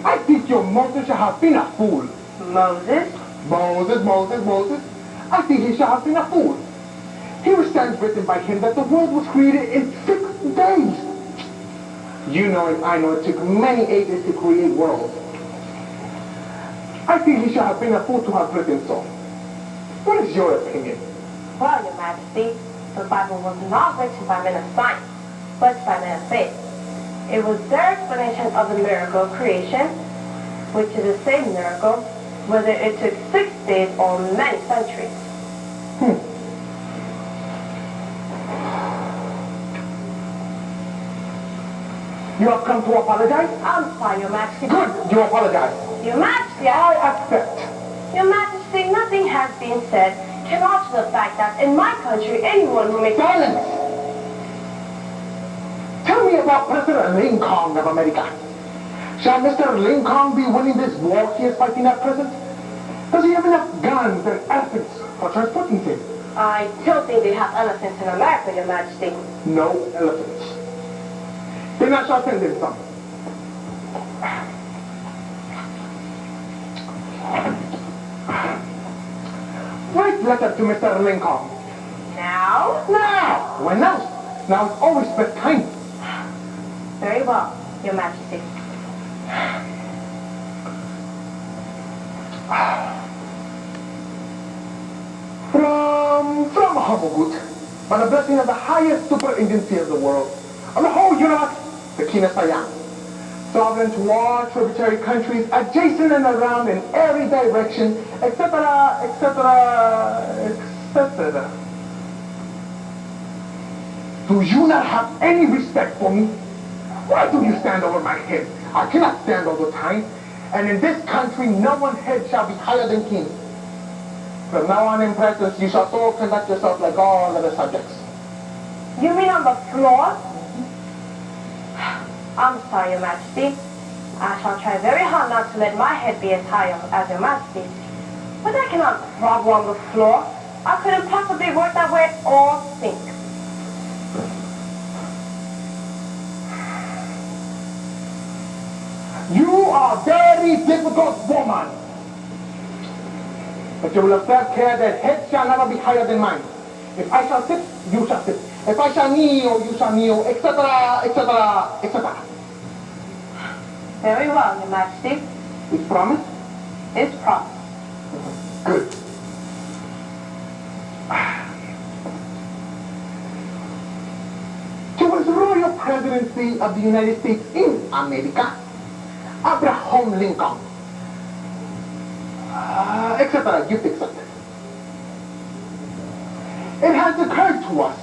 I think your Moses should have been a fool. Moses? Moses. I think he should have been a fool. Here stands written by him that the world was created in 6 days. You know it, I know it took many ages to create worlds. I think he should have been a fool to have written so. What is your opinion? Well, Your Majesty, the Bible was not written by men of science, but by men of faith. It was their explanation of the miracle of creation, which is the same miracle, whether it took 6 days or many centuries. You have come to apologize? I'm sorry, Your Majesty. Good, you apologize. Your Majesty, I accept. Your Majesty, nothing has been said can alter the fact that in my country, anyone who makes... Silence! Tell me about President Lincoln of America. Shall Mr. Lincoln be winning this war he is fighting at present? Does he have enough guns and elephants for transporting him? I don't think they have elephants in America, Your Majesty. No elephants. Then I shall send him some. Write letter to Mr. Lincoln. Now? Now! When else? Now is always best time. Very well, Your Majesty. From Hamburg, by the blessing of the highest superintendency of the world, of the whole universe, the King of Siam, sovereign to all tributary countries adjacent and around in every direction, etc., etc., etc. Do you not have any respect for me? Why do you stand over my head? I cannot stand all the time. And in this country, no one's head shall be higher than king. From now on in practice, you shall so conduct yourself like all other subjects. You mean on the floor? I'm sorry, Your Majesty. I shall try very hard not to let my head be as high as Your Majesty. But I cannot grovel on the floor. I couldn't possibly work that way or think. You are a very difficult woman. But you will observe care that head shall never be higher than mine. If I shall sit, you shall sit. If I shall kneel, you shall kneel, etc., etc., etc. Very well, Your Majesty. It's promised? It's promised. Good. To his royal presidency of the United States in America, Abraham Lincoln, etc., you fix it. It has occurred to us.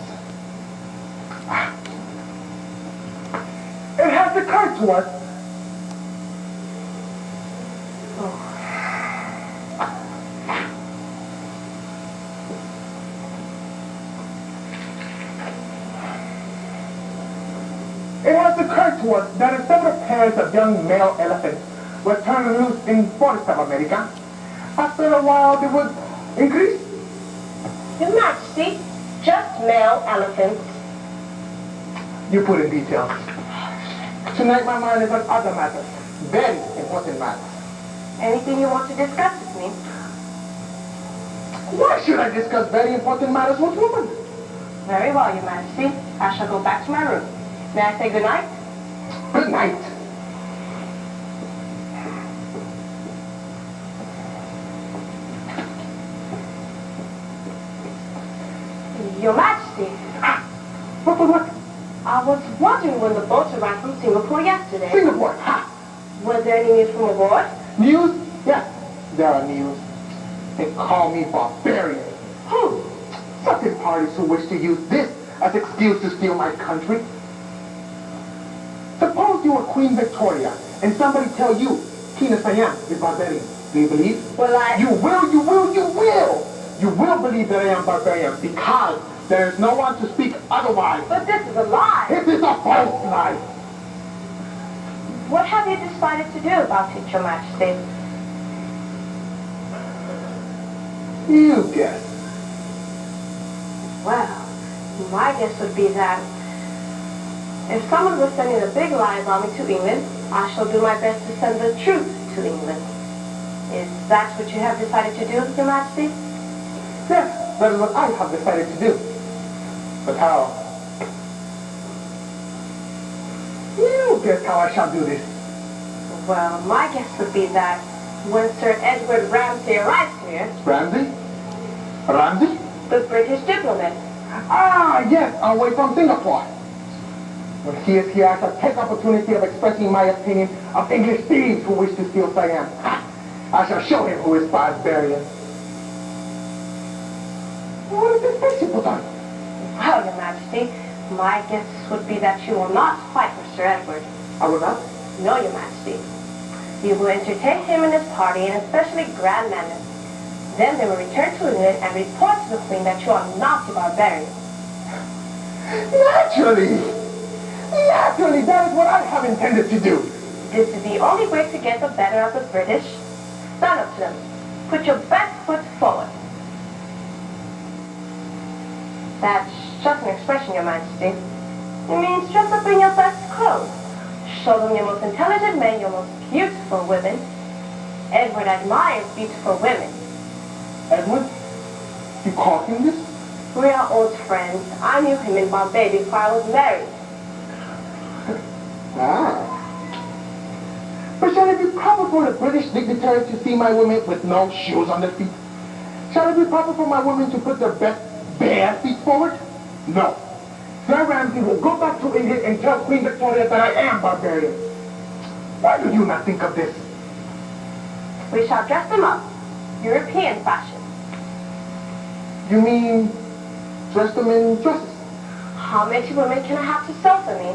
It has occurred to us. It has occurred to us that if several pairs of young male elephants were turned loose in forests of America, after a while they would increase. Your Majesty, just male elephants. You put in details. Tonight my mind is on other matters, very important matters. Anything you want to discuss with me? Why should I discuss very important matters with women? Very well, Your Majesty. I shall go back to my room. May I say good night? Good night. Your Majesty, What? I was wondering when the boats arrived from Singapore yesterday. Singapore, ha! Was there any news from aboard? News? Yes, there are news. They call me barbarian. Certain parties who wish to use this as excuse to steal my country. Suppose you are Queen Victoria and somebody tell you Tina Siam is barbarian. Do you believe? Well, You will! You will believe that I am barbarian because there is no one to speak otherwise. But this is a lie. It is a false lie. What have you decided to do about it, Your Majesty? You guess. Well, my guess would be that if someone was sending a big lie about me to England, I shall do my best to send the truth to England. Is that what you have decided to do, Your Majesty? Yes, that is what I have decided to do. But how? You guess how I shall do this. Well, my guess would be that when Sir Edward Ramsay arrives here, Ramsay? Ramsay? the British diplomat, Ah, yes, away from Singapore. When he is here, I shall take opportunity of expressing my opinion of English thieves who wish to steal Siam. I shall show him who is barbarian. What is this spaceship put on? well, Your Majesty, my guess would be that you will not fight for Sir Edward. I will not. No, Your Majesty. You will entertain him and his party in a specially grand manner. Then they will return to England and report to the Queen that you are not a barbarian. Naturally! Naturally, that is what I have intended to do. This is the only way to get the better of the British. Stand up to them. Put your best foot forward. That's just an expression, Your Majesty. It means dress up in your best clothes. Show them your most intelligent men, your most beautiful women. Edward admires beautiful women. Edward? You call him this? We are old friends. I knew him in Bombay before I was married. Ah. But shall it be proper for the British dignitary to see my women with no shoes on their feet? Shall it be proper for my women to put their best bare feet forward? No. Sir Ramsay will go back to England and tell Queen Victoria that I am barbarian. Why do you not think of this? We shall dress them up, European fashion. You mean dress them in dresses? How many women can I have to sew for me?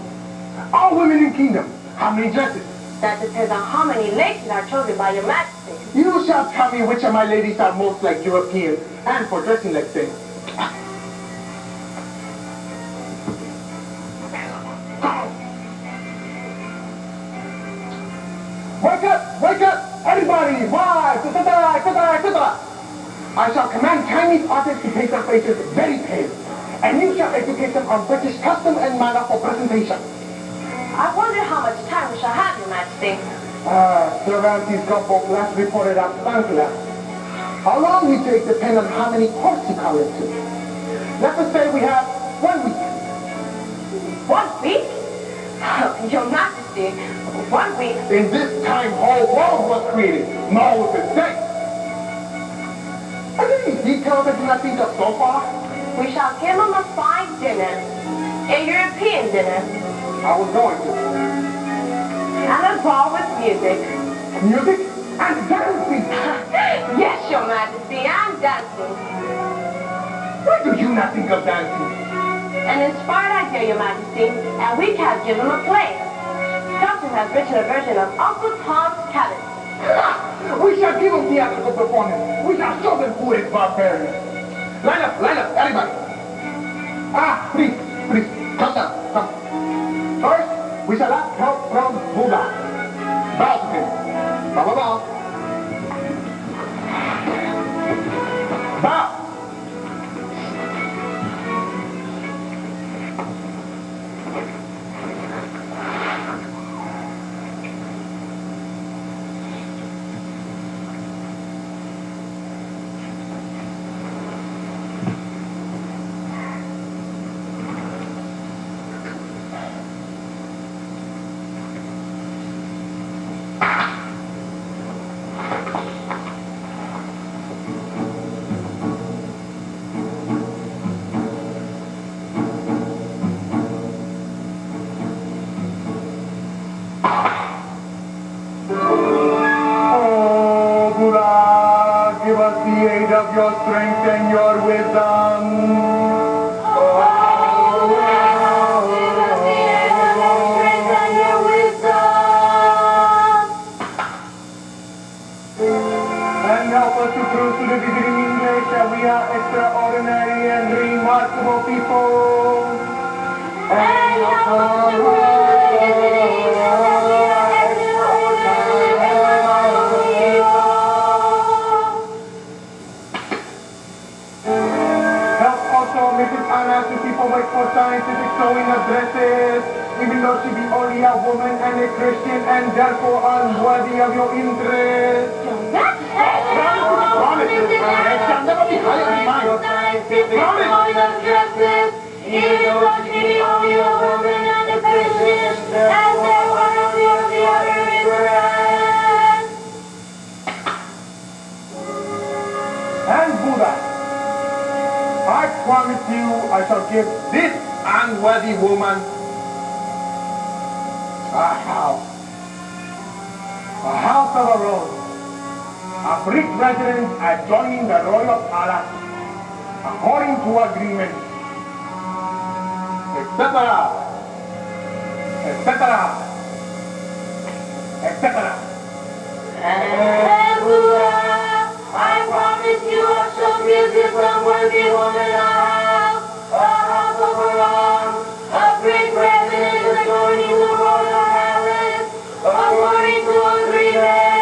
All women in kingdom. How many dresses? That depends on how many ladies are chosen by Your Majesty. You shall tell me which of my ladies are most like European and for dressing like things. marry, wives, etc., etc., etc. I shall command Chinese artists to paint their faces very pale, and you shall educate them on British custom and manner for presentation. I wonder how much time we shall have, Your Majesty. Sir Ramsay's gunboat last reported at Bangla. How long we take depend on how many ports you call into. Let us say we have 1 week. 1 week? Your Majesty, 1 week. In this time, whole world was created, nor was it day. Are there any details that you not think of so far? We shall give him a fine dinner, a European dinner, I was going to. and a ball with music. Music and dancing. Yes, Your Majesty, and dancing. Why do you not think of dancing? An inspired idea, Your Majesty, and we can give him a play. Doctor has written a version of Uncle Tom's Cabin. We shall give them theatrical performance. We shall show them who is barbarian. Line up, everybody. Please, come down, come. First, we shall ask help from Buddha. Bow to him. Bow. Bow. Give us the aid of your strength and your wisdom. And help us to prove to the visiting English that we are extraordinary and remarkable people. And help us to prove to the visiting English that we are extraordinary and remarkable people. Mrs. Anna to keep awake for scientific sewing of dresses, even though she be only a woman and a Christian and therefore unworthy of your interest. Promises, it shall never be higher than mine. Scientific sewing of dresses, even though she be only a woman and a Christian, and therefore unworthy of your interest. And Buddha, I promise you I shall give this unworthy woman a house of her own, a brick residence adjoining the royal palace, according to agreement, etc., etc., etc. And Buddha, I promise you I shall give this unworthy woman a house of her own, a brick residence adjoining the royal palace, according to agreement.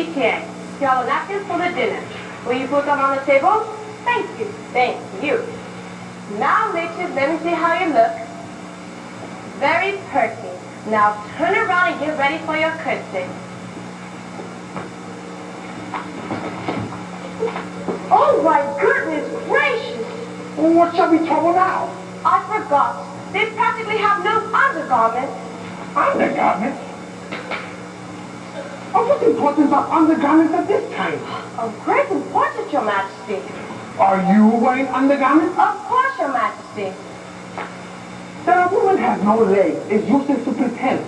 ETA. Here are the napkins for the dinner. Will you put them on the table? Thank you. Thank you. Now, Richard, let me see how you look. Very pretty. Now turn around and get ready for your curtsy. Oh my goodness gracious! What shall we trouble now? I forgot. They practically have no undergarments. Undergarments? Of what importance are undergarments at this time? Of great importance, Your Majesty. Are you wearing undergarments? Of course, Your Majesty. That a woman has no legs is useless to pretend.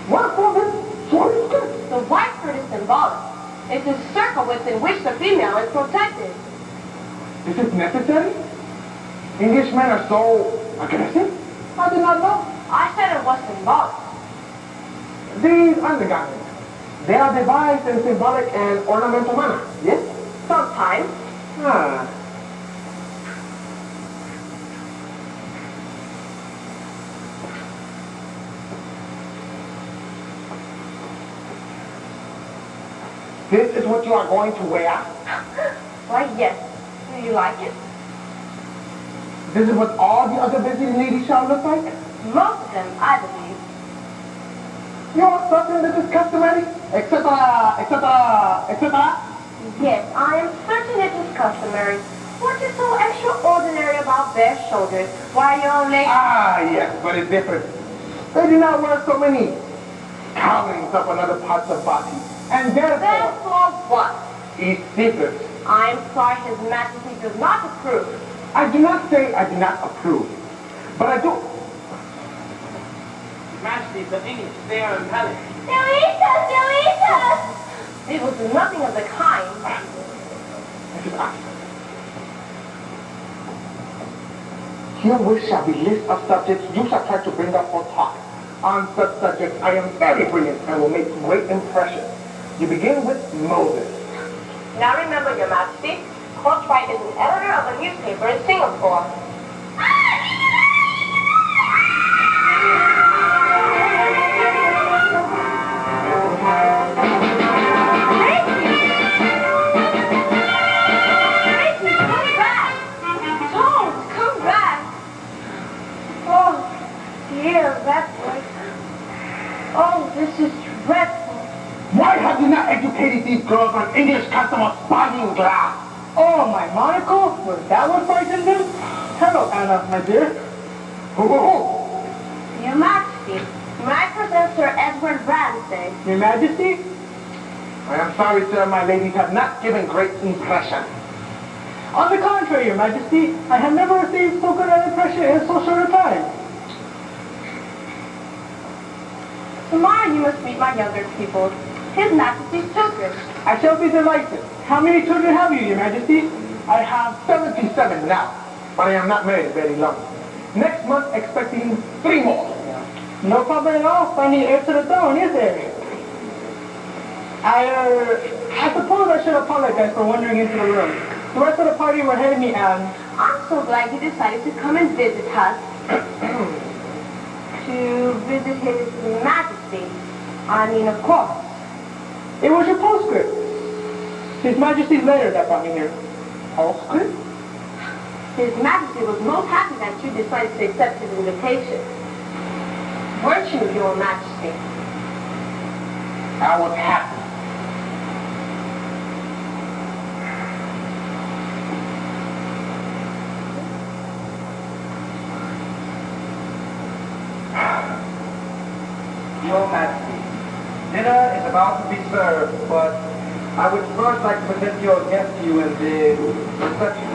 What for this short skirt? The white skirt is symbolic. It's a circle within which the female is protected. Is it necessary? Englishmen are so aggressive? I did not know. I said it was symbolic. These undergarments, they are devised in symbolic and ornamental manner, yes? Sometimes. Ah. This is what you are going to wear? Why, yes. Do you like it? This is what all the other busy ladies shall look like? Most of them, I believe. You are certain this is customary? Etc., etc., etc.? Yes, I am certain it is customary. What is so extraordinary about bare shoulders? Why your legs... Ah, yes, but it's different. They do not wear so many coverings up on other parts of body. And Therefore what? it's secret. I am sorry His Majesty does not approve. I do not say I do not approve, but I do. Majesty, the English, they are in palace. They'll eat us! They'll eat us! It was nothing of the kind. This is us. Here we shall be list of subjects you shall try to bring up for talk. On such subjects, I am very brilliant and will make great impression. You begin with Moses. Now remember, Your Majesty, Coachwright is an editor of a newspaper in Singapore. Tracy, come back! Tones, come back! Oh, dear, that voice. Oh, this is dreadful. Why have you not educated these girls on English custom of spotting glass? Oh, my monocle? Was that what frightened them? Hello, Anna, my dear. Your Majesty, may I present Sir Edward Ramsay? Your Majesty? I am sorry, sir, my ladies have not given great impression. On the contrary, Your Majesty, I have never received so good an impression in so short a time. Tomorrow you must meet my younger pupils. His Majesty's children. I shall be delighted. How many children have you, Your Majesty? I have 77 now, but I am not married very long. Next month, expecting 3 more. No problem at all finding heir to the throne, is there? I suppose I should apologize for wandering into the room. The rest of the party were ahead of me, and... I'm so glad you decided to come and visit us. To visit His Majesty. I mean, of course. It was your postscript. His Majesty's letter that brought me here. Postscript? His Majesty was most happy that you decided to accept his invitation. Weren't you, Your Majesty? I was happy. Your Majesty, dinner is about to be served, but I would first like to present your guest to you in the reception.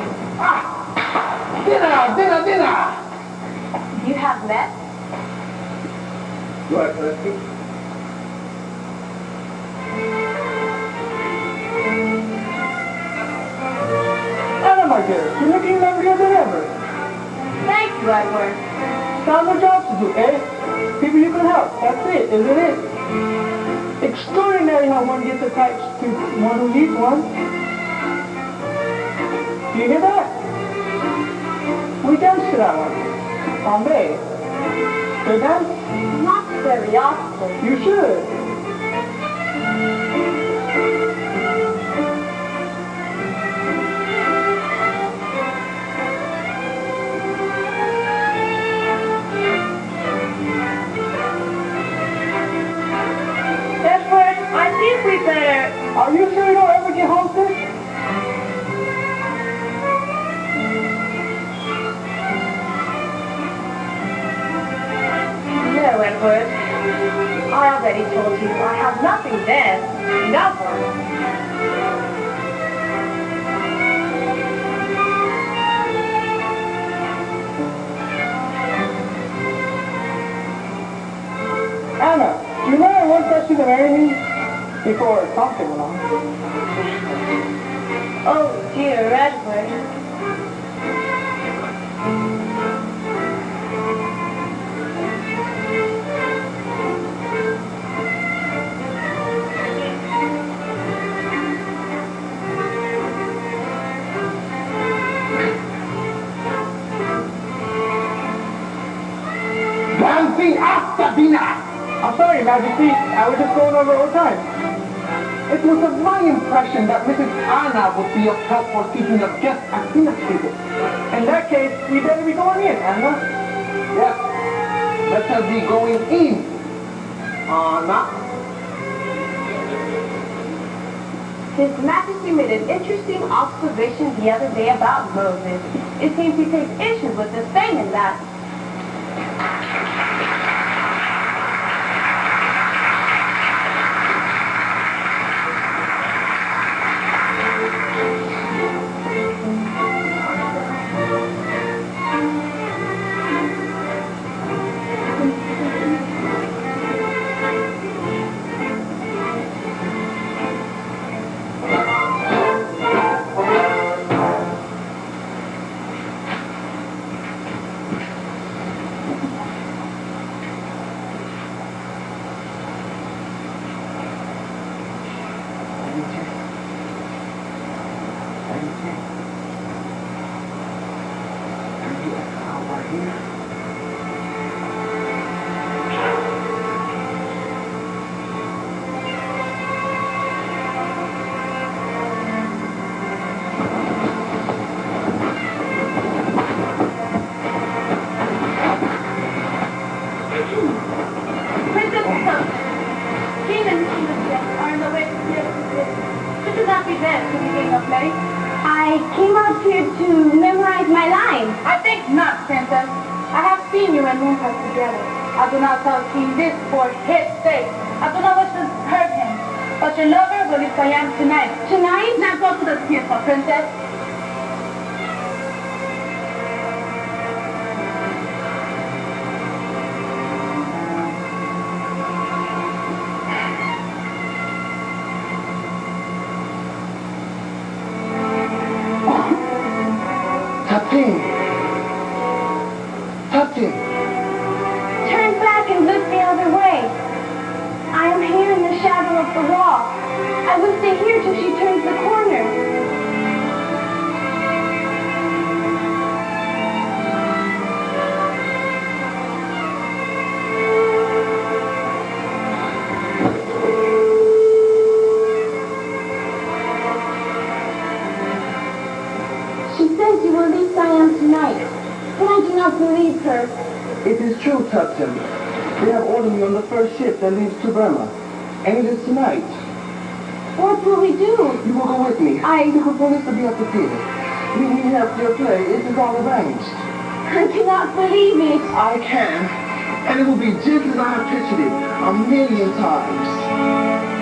Dinner! You have met? Your Excellency. Anna, my dear, you're looking lovelier than ever. Thank you, Edward. Found no job to do, eh? People you can help. That's it, isn't it? Extraordinary how one gets attached to one who needs one. Do you hear that? We dance to that one. On May. They dance? Not very often. You should. Lynwood. I already told you I have nothing then. Never. Anna, do you know I once asked you to marry me? Before Tom came along. Oh, dear Edward. Dancing after dinner! I'm sorry, Majesty. I was just going over old times. It was of my impression that Mrs. Anna would be of help for keeping up guests at dinner table. In that case, we better be going in, Anna. Yes, let her be going in. Anna. His Majesty made an interesting observation the other day about Moses. It seems he takes issue with the statement that I came out here to memorize my lines. I think not, Princess. I have seen you and Mooncut together. I do not tell King this for his sake. I do not wish to hurt him. But your lover will be Siam tonight. Tonight? Now go to the theater, Princess. Touching. Turn back and look the other way. I am here in the shadow of the wall. I will stay here till she turns the corner. She says you will leave Siam tonight. But I do not believe her. It is true, Captain. They have ordered me on the first ship that leaves to Burma. And it is tonight. What will we do? You will go with me. You will police to be at the theater. We have your play. It is all arranged. I cannot believe it. I can. And it will be just as I have pictured it 1,000,000 times.